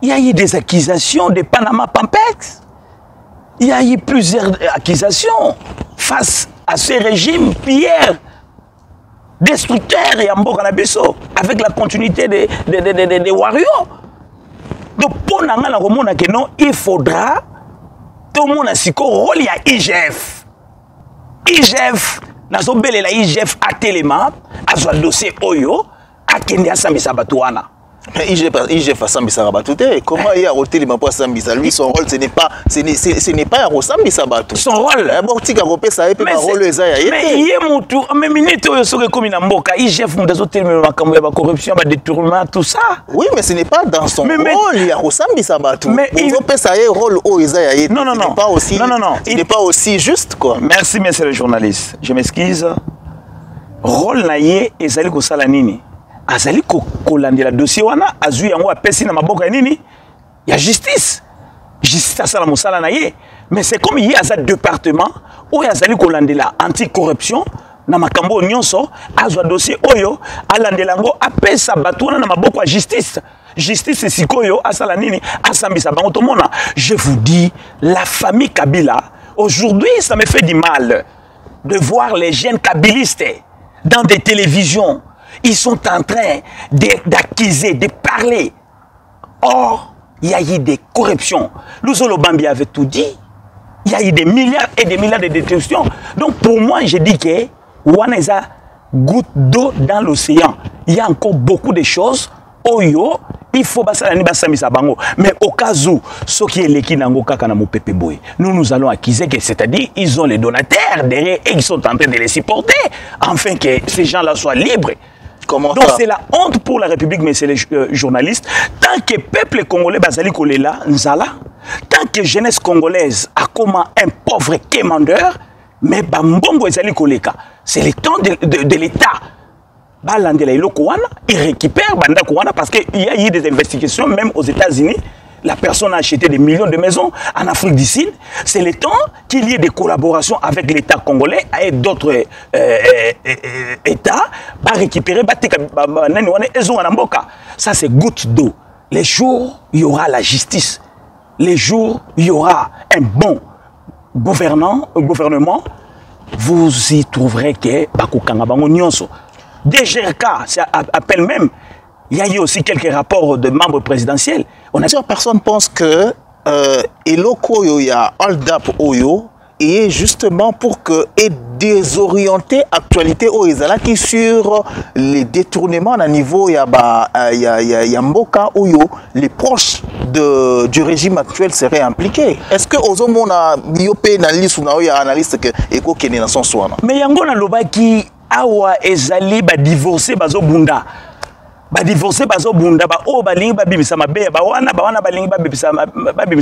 Il y a eu des accusations de Panama Pampex. Il y a eu plusieurs accusations face à ce régime. Pierre destructeur et Ambo Kanabeso, avec la continuité des warriors. Donc, pour nous, il faudra tout le monde a un rôle à IGF. IGF, nous avons la IGF à Téléma, à un dossier Oyo, à Kenya Sambisa Batouana. IGF a Sambisa Batouté. Comment il y a au Téléma pour Sambisa? Lui, son rôle, ce n'est pas à Sambisa Batou. Son rôle. Mais il y a mon tour. Mais minute, comme une amboka, IGF, nous avons la corruption, le détournement, tout ça. Oui, mais ce n'est pas dans son rôle, il y a Sambisa Batou. Mais il a un rôle au Isaïe. Non, non, non. Il n'est pas aussi juste, quoi. Merci, monsieur le journaliste. Je m'excuse. Rôle naïe et Zali Kosalanini. Azali kolandi la dossier wana azui yango apesi na maboka nini ya justice asala mosala na ye mais c'est comme il y a un département où azali kolandi la anticorruption na makambo nyonso azwa dossier oyo alandela ngo apesa batu wana na maboko ya justice sikoyo asala nini asambisa bango tomona. Je vous dis, la famille Kabila aujourd'hui ça me fait du mal de voir les jeunes kabylistes dans des télévisions. Ils sont en train d'accuser, de parler. Or, il y a eu des corruptions. Luzolo Bambi avait tout dit. Il y a eu des milliards et des milliards de détentions. Donc, pour moi, je dis que Waneza goutte d'eau dans l'océan. Il y a encore beaucoup de choses. Oyo, il faut bango. Mais au cas où, ce qui est l'équipe nous allons accuser que, c'est-à-dire, ils ont les donataires derrière et ils sont en train de les supporter, afin que ces gens-là soient libres. Donc c'est la honte pour la République, mais c'est les journalistes. Tant que le peuple congolais Bazali Kolela, Nzala, tant que jeunesse congolaise a comme un pauvre quémandeur, mais Bambongo Ezali Koleka, c'est le temps de l'État. Il récupère Banda Kouana parce qu'il y a eu des investigations, même aux États-Unis. La personne a acheté des millions de maisons en Afrique du Sud. C'est le temps qu'il y ait des collaborations avec l'État congolais et d'autres États pour récupérer. Ça, c'est goutte d'eau. Les jours, il y aura la justice. Les jours, il y aura un bon gouvernement. Vous y trouverez que DGRK, ça appelle même. Il y a eu aussi quelques rapports de membres présidentiels. Plusieurs personnes pensent que Eloko Yoya, Hold-up Oyo, est justement pour que et désorienter l'actualité au Izalaki sur les détournements à niveau Yamboka Oyo, les proches du régime actuel seraient impliqués. Est-ce que Ozomona Miope Nalis ou Naoya analyste que Eko Kene dans son soin? Mais Yangona Lobaki Awa Ezali ba divorcé bazo bunda. Ba divorcé bazo bunda ba o balingi ba bibisa mabe ba wana balingi ba bibisa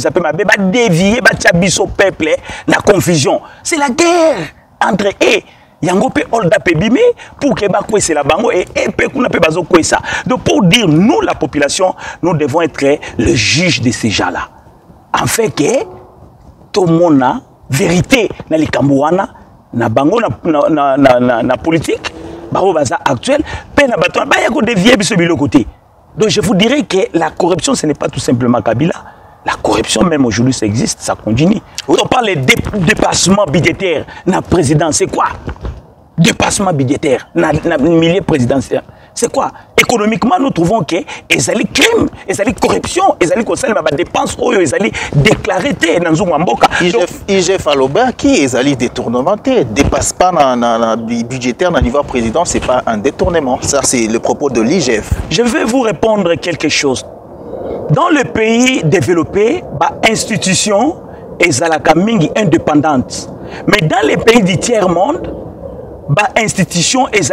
pe mabe ba dévier ba tchabiso peuple na confusion. C'est la guerre entre eux. Yango pe olda pe bimi pour que ba kwese la bango et pe kuna pe bazo kwesa. Donc pour dire nous la population, nous devons être le juge de ces gens-là. En fait que tout le monde a vérité na likambouana na bango na politique. Actuel, donc je vous dirais que la corruption, ce n'est pas tout simplement Kabila. La corruption, même aujourd'hui, ça existe, ça continue. Oui. On parle de dépassement budgétaire. La présidence, c'est quoi? Dépassement budgétaire. Le milieu présidentiel. C'est quoi? Économiquement, nous trouvons que les crimes, les corruption, les dépenses, les déclarées dans un mboka. IGF Aloba qui est détournement, dépasse pas budgétaire dans le niveau président, c'est pas un détournement. Ça, c'est le propos de l'IGF. Je vais vous répondre quelque chose. Dans le pays développé, institution est indépendante. Mais dans les pays du tiers-monde, institution est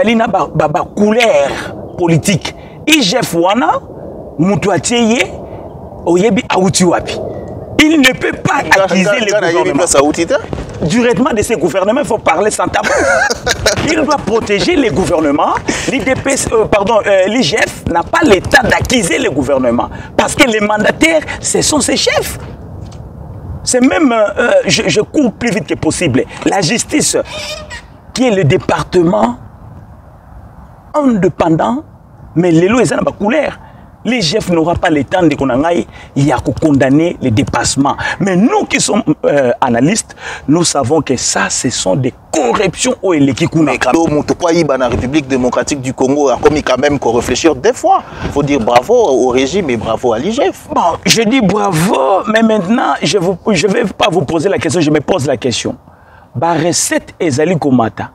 couleur politique. IGF wana mutuatieye oyebi auti wapi. Il ne peut pas accuser le gouvernement. Directement de ces gouvernements, il faut parler sans tabou. Il doit protéger les gouvernements. L'IGF n'a pas l'état d'accuser le gouvernement. Parce que les mandataires, ce sont ses chefs. C'est même, je cours plus vite que possible. La justice, qui est le département indépendant, mais les lois, ils ont une couleur. l'IGF n'aura pas le temps de condamner les dépassements. Mais nous qui sommes analystes, nous savons que ça, ce sont des corruptions au Elekikuna. Mais quand la République démocratique du Congo a commis quand même qu'on réfléchir des fois. Il faut dire bravo au régime et bravo à l'IGF. Bon, je dis bravo, mais maintenant, je ne vais pas vous poser la question, je me pose la question. La recette est Zali Komata.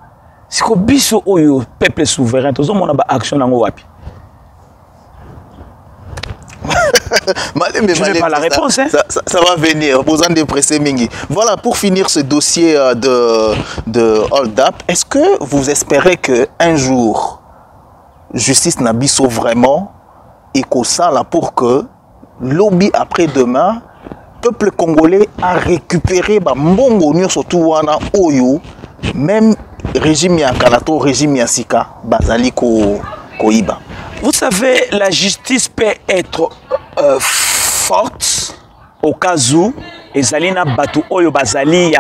Si le peuple souverain, tout le monde a action dans le wapi. Je n'ai pas la réponse. Ça va venir. Voilà, pour finir ce dossier de Hold Up, est-ce que vous espérez qu'un jour, justice Nabiso vraiment et ça là pour que lobby après-demain, peuple congolais a récupéré mbongo surtout wana oyo même régime ya Kalato, régime ya Sika, bazali koiba. Vous savez, la justice peut être forte au cas où ezalina batu oyo bazali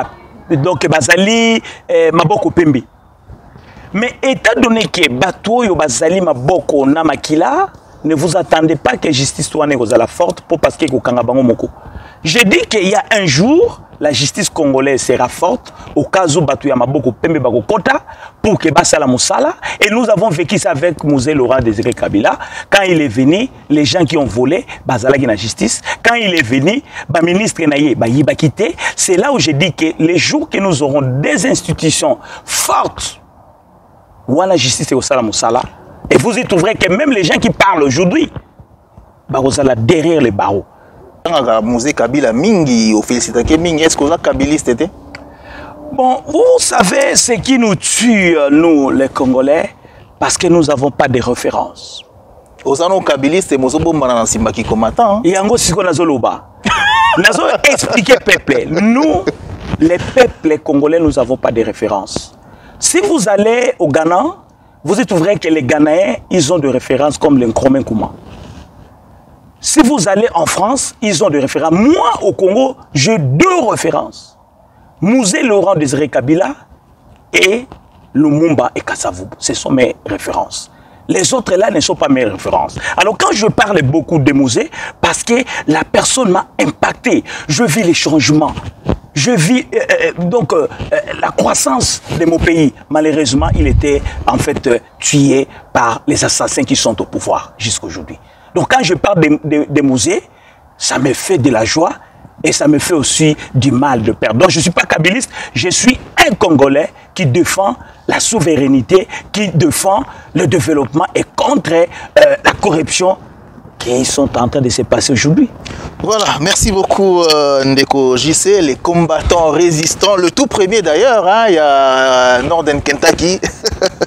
donc bazali maboko pembe. Mais étant donné que batu oyo bazali maboko na makila, ne vous attendez pas que justice soit la forte pour parce que kokanga bango moko. Je dis qu'il y a un jour, la justice congolaise sera forte au cas où Batouya Maboko Pembe Bakokota pour que Bassala Moussala. Et nous avons vécu ça avec Mouzé Laurent Désiré Kabila. Quand il est venu, les gens qui ont volé, Bazala qui la justice. Quand il est venu, le ministre Naye, il va quitter. C'est là où je dis que les jours que nous aurons des institutions fortes, où la justice est au Sala Moussala, et vous y trouverez que même les gens qui parlent aujourd'hui, Barosala derrière les barreaux. Mouzé Kabila Mingi, au félicité Mingi, est-ce que vous êtes kabiliste? Bon, vous savez ce qui nous tue, nous, les Congolais, parce que nous n'avons pas de références. Vous êtes kabiliste, vous êtes un simba qui combattant. Et en gros, c'est qu'on a zoloba. Nous avons expliqué peuple. Nous, les peuples congolais, nous n'avons pas de références. Si vous allez au Ghana, vous y trouverez que les Ghanéens, ils ont des références comme le Nkrumah Nkrumah. Si vous allez en France, ils ont des références. Moi, au Congo, j'ai deux références. Mouzé Laurent Désiré Kabila et Lumumba et Kassavou. Ce sont mes références. Les autres là ne sont pas mes références. Alors quand je parle beaucoup de Mouzé, parce que la personne m'a impacté. Je vis les changements. Je vis la croissance de mon pays. Malheureusement, il était en fait tué par les assassins qui sont au pouvoir jusqu'à aujourd'hui. Donc quand je parle de Mouzé, ça me fait de la joie et ça me fait aussi du mal de perdre. Donc je ne suis pas kabiliste, je suis un Congolais qui défend la souveraineté, qui défend le développement et contre la corruption qui sont en train de se passer aujourd'hui. Voilà, merci beaucoup Ndeko JC, les combattants résistants, le tout premier d'ailleurs, hein, il y a Northern Kentucky.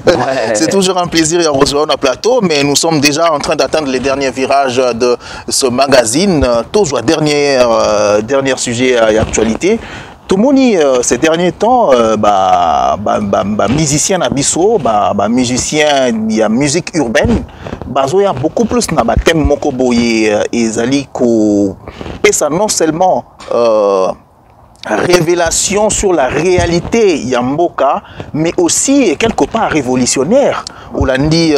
Ouais. C'est toujours un plaisir de recevoir un plateau, mais nous sommes déjà en train d'atteindre les derniers virages de ce magazine. Toujours dernier sujet et actualité. Tout le monde, ces derniers temps, musicien Nabiso, musicien, il y a musique urbaine, il y a beaucoup plus de thèmes mokoboye et zaliko. Et ça non seulement révélation sur la réalité Yamboka, mais aussi quelque part révolutionnaire. Olandi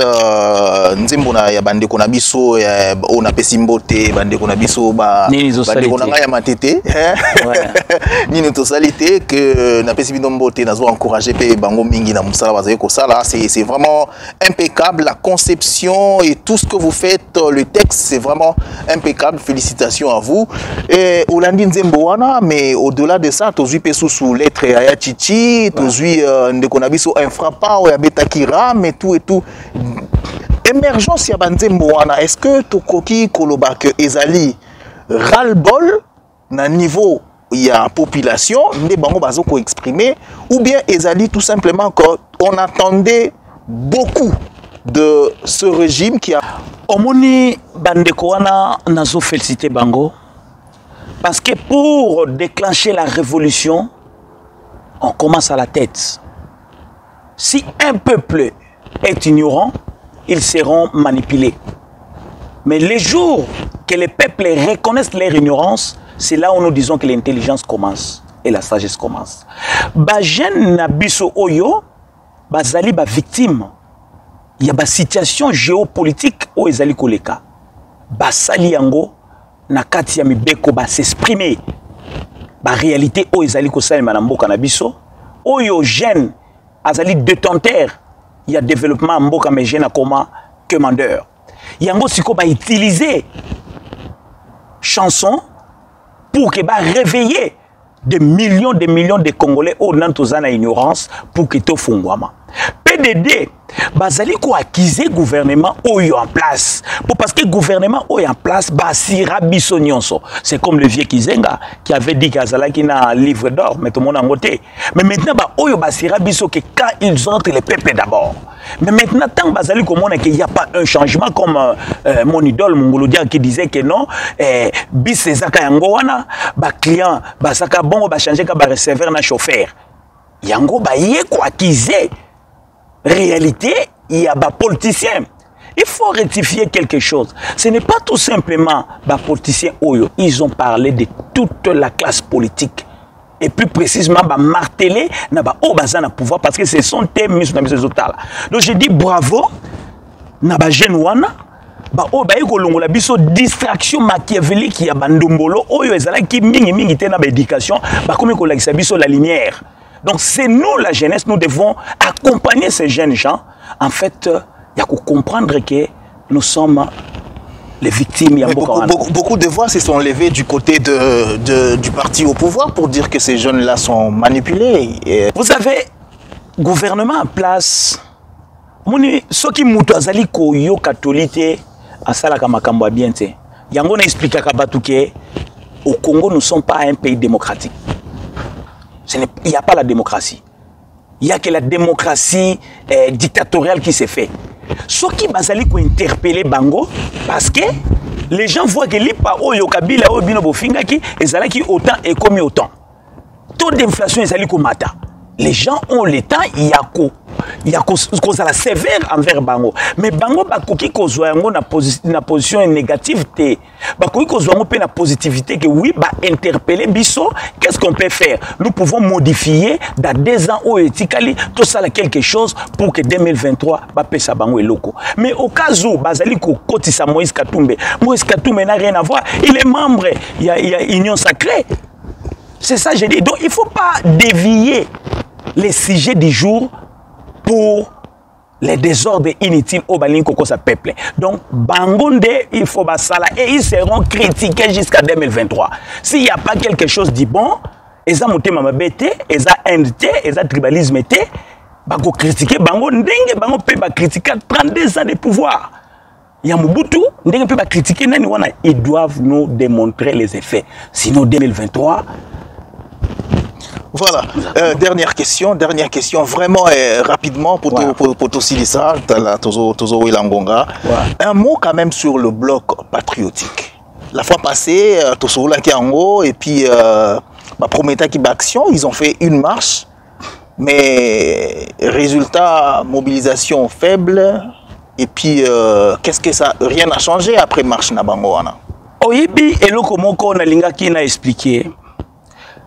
nzembona ya bande kona biso ona pesimbote bande kona biso bande kona ya matete nini totalité que na pesimbote nazo encourager pe bango mingi na musala bazaye ko sala, c'est vraiment impeccable, la conception et tout ce que vous faites, le texte c'est vraiment impeccable, félicitations à vous. Et Olandi nzemboana, mais au-delà de ça, tozui pesu sous lettre ya chichi, tozui ndekona biso infrappant ya betakira, mais tout et tout. Émergence ya banzembo wana, est-ce que tokoki koloba que ezali ras-le-bol na niveau ya population nde bango bazoko exprimer, ou bien ezali tout simplement qu'on attendait beaucoup de ce régime qui a omoni bandeko wana nazo féliciter bango parce que pour déclencher la révolution on commence à la tête. Si un peuple est ignorant, ils seront manipulés. Mais les jours que les peuples reconnaissent leur ignorance, c'est là où nous disons que l'intelligence commence et la sagesse commence. Bajen nabiso oyo, bazali ba victime. Il y a une situation géopolitique où ezali koleka. basali yango na kati ya mibeko ba s'exprimer ba réalité o ezali ko salima na mboka na biso oyo jeune azali détenteur il y a développement mboka mais jeune akoma commandeur yango siko ba utiliser chanson pour que ba réveiller des millions de Congolais au Nantozana ignorance pour que tout fungwama. PDD, bazali ko acquiser gouvernement oyo en place. Parce que gouvernement oyo en place, basira biso nyonso. C'est comme le vieux Kizenga qui avait dit qu'Azala qui n'a un livre d'or, mais tout le monde en côté. Mais maintenant, oyo basira biso que quand ils entrent les peuples d'abord. Mais maintenant, tant bazali comme on a qu'il n'y a pas un changement comme mon idole Mongolodia qui disait que non, bis ezaka yango wana, ba client, basaka bon, ba changer ka ba receveur na chauffeur. Yango ba yé ko acquiser. Réalité, il y a des politiciens. Il faut rectifier quelque chose. Ce n'est pas tout simplement des politiciens. Ils ont parlé de toute la classe politique. Et plus précisément, marteler na pouvoir parce que ce sont des mis sur la totale. Donc je dis bravo, na ba jeune wana, la distraction machiavélique qui a bandombolo, qui mingi te na ba éducation, comme la lumière. Donc c'est nous, la jeunesse, nous devons accompagner ces jeunes gens. En fait, il y a qu'à comprendre que nous sommes les victimes. Beaucoup de voix se sont levées du côté du parti au pouvoir pour dire que ces jeunes-là sont manipulés. Et... Vous savez, gouvernement en place, ceux qui moutouazali koyo catholique, à salaka makambo bien te. Yango na expliqué que au Congo, nous ne sommes pas un pays démocratique. Il n'y a pas la démocratie. Il n'y a que la démocratie dictatoriale qui s'est faite. Ce qui m'a interpellé Bango, parce que les gens voient que l'IPA, Kabila, Bino Bofingaki, et autant et comme autant. Taux d'inflation est comme mata. Les gens ont le temps, il y a cause à la sévère envers Bango. Mais Bango, bakoki kozwa yango na position négative te. Bakoki kozwa yango pe na positivité que oui, interpeller biso, qu'est-ce qu'on peut faire? Nous pouvons modifier dans 2 ans au etikali tout ça là quelque chose pour que 2023 pesa Bango eloko. Mais au cas où bazali ko kotisa Moïse Katumbe n'a rien à voir, il est membre, il y a Union Sacrée. C'est ça j'ai dit. Donc il faut pas dévier les sujets du jour pour les désordres inutiles au Balinko Kosa peuple. Donc, Bangonde, il faut basala et ils seront critiqués jusqu'à 2023. S'il n'y a pas quelque chose de bon, ils ont monté ma bête, ils ont NT, ils ont tribalisme, ils ont critiqué Bangonde, ils ont critiqué 32 ans de pouvoir. Il y a Mobutu, ils doivent nous démontrer les effets. Sinon, 2023, voilà, dernière question, vraiment rapidement pour tout ça, Tozo Ilangonga. Un mot quand même sur le bloc patriotique. La fois passée, Tozo Lakiango et puis Prometa qui Action, ils ont fait une marche, mais résultat, mobilisation faible, et puis qu'est-ce que ça, rien n'a changé après marche Nabangoana. Oyibi et Lokomoko Nalinga qui n'a expliqué.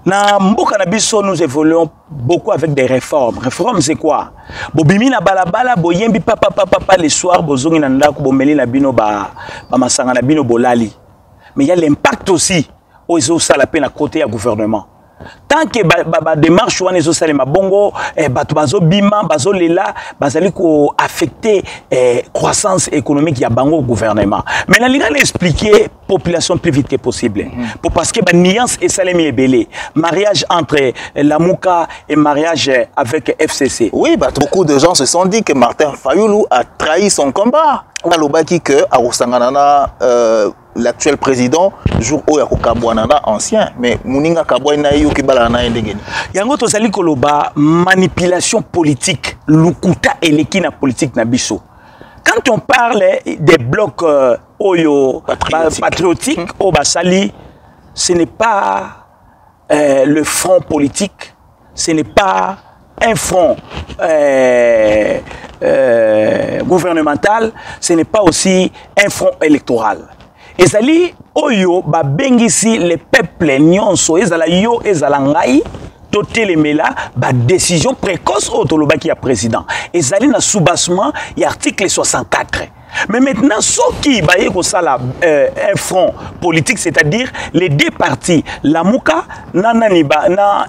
Na mboka na biso nous évoluons beaucoup avec des réformes. Réformes c'est quoi? Bobimi na balabala boyembi papa les soirs bozongi na ndako bomeli na bino ba masanga na bino bolali. Mais il y a l'impact aussi aux ça la peine à côté à gouvernement. Tant que démarche ou les salema bongo bazo bima bazo lela bazali ko affecter croissance économique ya bango gouvernement. Mais la liga expliquer population plus vite que possible. Parce que nuance et salemi est belé. Mariage entre la Mouka et mariage avec FCC. Oui, beaucoup de gens se sont dit que Martin Fayoulou a trahi son combat. Alobaki que Arosanganana l'actuel président jour où Kabouanana ancien mais Mouninga Kabouana Yukibalana Endegeni. Yango tozali koloba manipulation politique lukuta elekina politique na biso. Quand on parle des blocs oyo patriotiques au Basali, ce n'est pas le front politique, ce n'est pas un front gouvernemental, ce n'est pas aussi un front électoral. Ezali oyo ba bengisi les peuples nyonso ezala yo ezala ngai totelemela ba décision précoce au tolobaki ya président. Ezali na soubassement ya article 64. Mais maintenant, ce qui va un front politique, c'est-à-dire les deux partis, la Mouka, na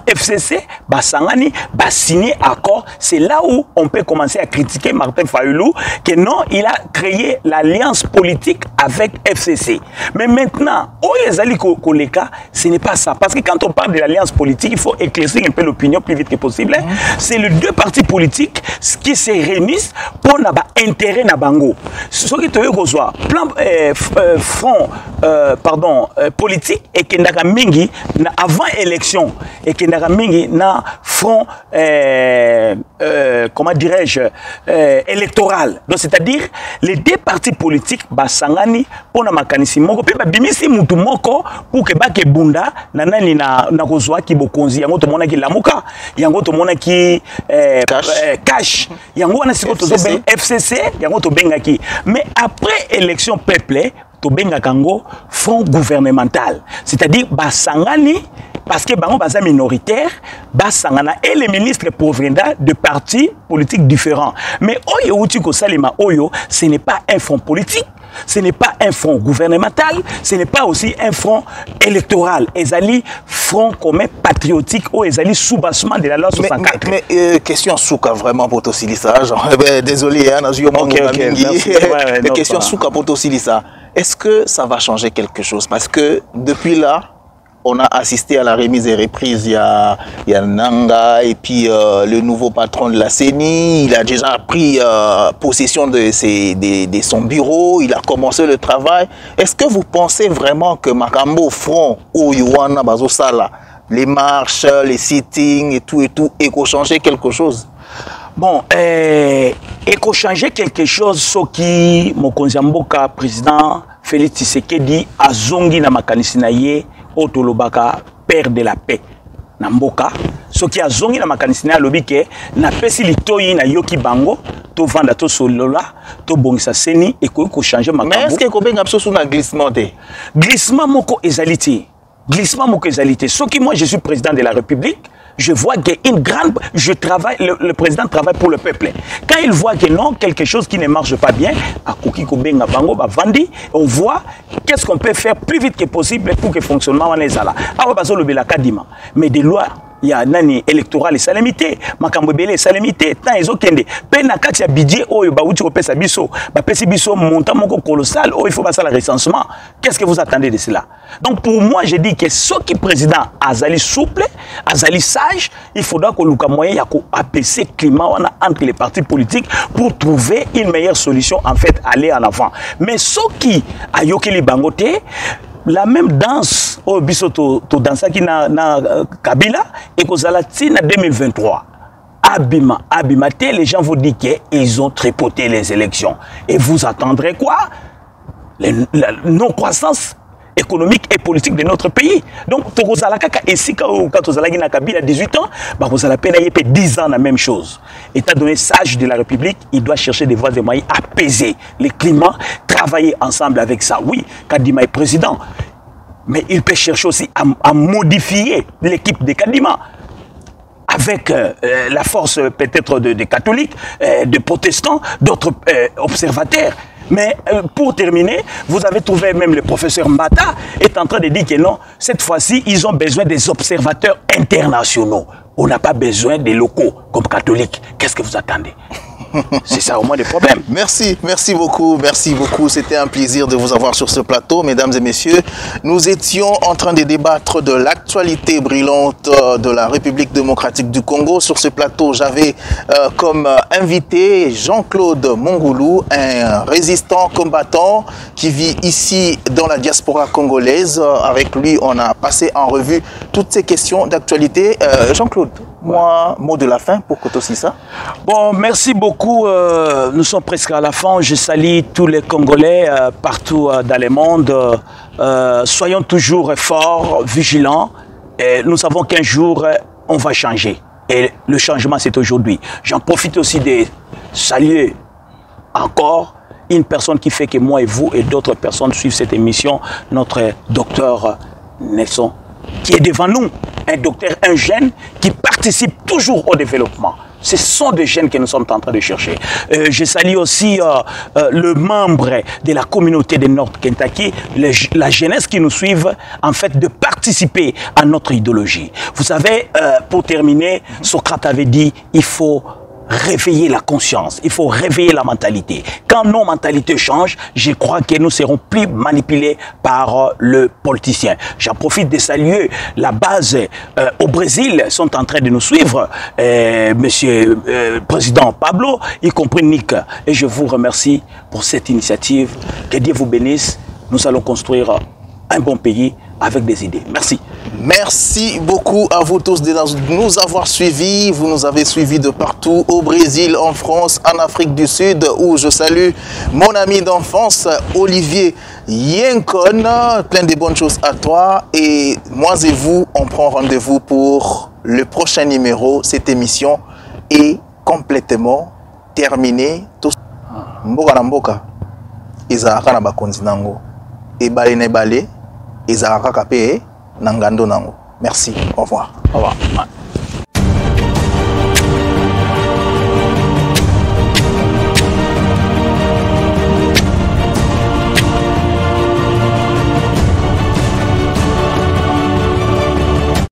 FCC, Basangani, signé accord. C'est là où on peut commencer à critiquer Martin Fayulu, que non, il a créé l'alliance politique avec FCC. Mais maintenant, ce n'est pas ça. Parce que quand on parle de l'alliance politique, il faut éclaircir un peu l'opinion plus vite que possible. C'est les deux partis politiques qui se réunissent pour avoir intérêt na bango. Ce qui est plan front politique et qui n'a mingi avant élection et qui n'a mingi na front comment dirais-je électoral. Donc c'est-à-dire les deux partis politiques basangani pour na makanisi moko pe bimisi mutu moko pour que ba ke bunda nanani na kozwa ki bokonzi yango to mona ki lamuka yango to mona ki cash yango na siko to ben FCC yango to bengaki. Mais après élection peuple to benga kango front gouvernemental, c'est-à-dire basangani parce que bango baza minoritaire basangana et les ministres proviennent de partis politiques différents. Mais oyo uti ko salima oyo, ce n'est pas un front politique, ce n'est pas un front gouvernemental, ce n'est pas aussi un front électoral. Ezali front commun patriotique ou ezali sous-bassement de la loi 64. Mais question souka vraiment pour Tosilisa. Désolé, hein, question souka pour Tosilisa. Est-ce que ça va changer quelque chose? Parce que depuis là, on a assisté à la remise et reprise. Il y a Nanga et puis le nouveau patron de la CENI. Il a déjà pris possession de son bureau. Il a commencé le travail. Est-ce que vous pensez vraiment que Makambo Front ou Yuana Bazosala, les marches, les sittings et tout, et qu'on changer quelque chose? Bon, et qu'on changer quelque chose, ce qui Mokonzamboka, président Félix Tshisekedi, a zongi na makanisinaye, Otolobaka, père de la paix. Namboka, ce qui a zongi na makanisinaye, lobike, na pesi litoyi na yoki bango, to vanda to solola, to bongisa seni, et qu'on changer makambo. Mais est-ce que vous avez un glissement? Glissement moko ezalité. Glissement moko ezalité. Ce qui moi, je suis président de la République, je vois qu'il y a une grande... Le président travaille pour le peuple. Quand il voit que non, quelque chose qui ne marche pas bien, on voit qu'est-ce qu'on peut faire plus vite que possible pour que le fonctionnement soit. Mais des lois, il y a nani électoral et salamité, makambobele et salamité, tant ils ont kende. Penakati a budget, oh, il bauti au pesa biso, pesi biso montant moko colossal, oh, il faut passer le recensement. Qu'est-ce que vous attendez de cela? Donc pour moi, je dis que ce qui est président Azali souple, Azali sage, il faudra que l'ouka moyen y a apaiser le climat entre les partis politiques pour trouver une meilleure solution, en fait, aller en avant. Mais ce qui a yoki li bangote, la même danse au bisoto to dansa qui na Kabila et Kozalati na 2023. Abima, les gens vous disent qu'ils ont tripoté les élections. Et vous attendrez quoi? Non-croissance économique et politique de notre pays. Donc, ici, quand vous allez à Kabila 18 ans, vous allez payer 10 ans la même chose. État donné sage de la République, il doit chercher des voies et moyens apaiser les climats, travailler ensemble avec ça. Oui, Kadima est président, mais il peut chercher aussi à modifier l'équipe de Kadima avec la force peut-être des catholiques, des protestants, d'autres observateurs. Mais pour terminer, vous avez trouvé même le professeur Mbata est en train de dire que non, cette fois-ci, ils ont besoin des observateurs internationaux. On n'a pas besoin des locaux comme catholiques. Qu'est-ce que vous attendez? C'est ça au moins le problème. Merci beaucoup. C'était un plaisir de vous avoir sur ce plateau, mesdames et messieurs. Nous étions en train de débattre de l'actualité brûlante de la République démocratique du Congo. Sur ce plateau, j'avais comme invité Jean-Claude Mongoulou, un résistant combattant qui vit ici dans la diaspora congolaise. Avec lui, on a passé en revue toutes ces questions d'actualité. Jean-Claude, mot de la fin pour Kotosisa. Bon, merci beaucoup. Nous sommes presque à la fin. Je salue tous les Congolais partout dans le monde. Soyons toujours forts, vigilants. Et nous savons qu'un jour, on va changer. Et le changement, c'est aujourd'hui. J'en profite aussi de saluer encore une personne qui fait que moi et vous et d'autres personnes suivent cette émission, notre docteur Nelson, qui est devant nous, un docteur, un jeune qui participe toujours au développement. Ce sont des jeunes que nous sommes en train de chercher. Je salue aussi le membre de la communauté de North Kentucky, la jeunesse qui nous suivent, en fait, de participer à notre idéologie. Vous savez, pour terminer, Socrate avait dit, il faut réveiller la conscience, il faut réveiller la mentalité. Quand nos mentalités changent, je crois que nous serons plus manipulés par le politicien. J'en profite de saluer la base au Brésil, sont en train de nous suivre, monsieur président Pablo, y compris Nick. Et je vous remercie pour cette initiative. Que Dieu vous bénisse. Nous allons construire un bon pays avec des idées. Merci. Merci beaucoup à vous tous de nous avoir suivis. Vous nous avez suivis de partout, au Brésil, en France, en Afrique du Sud, où je salue mon ami d'enfance, Olivier Yenkon. Plein de bonnes choses à toi. Et moi et vous, on prend rendez-vous pour le prochain numéro. Cette émission est complètement terminée. Mboka na mboka, ezalaka na bakonzi nango. Ebale na ebale, ezalaka pe nangando nango. Merci. Au revoir. Au revoir.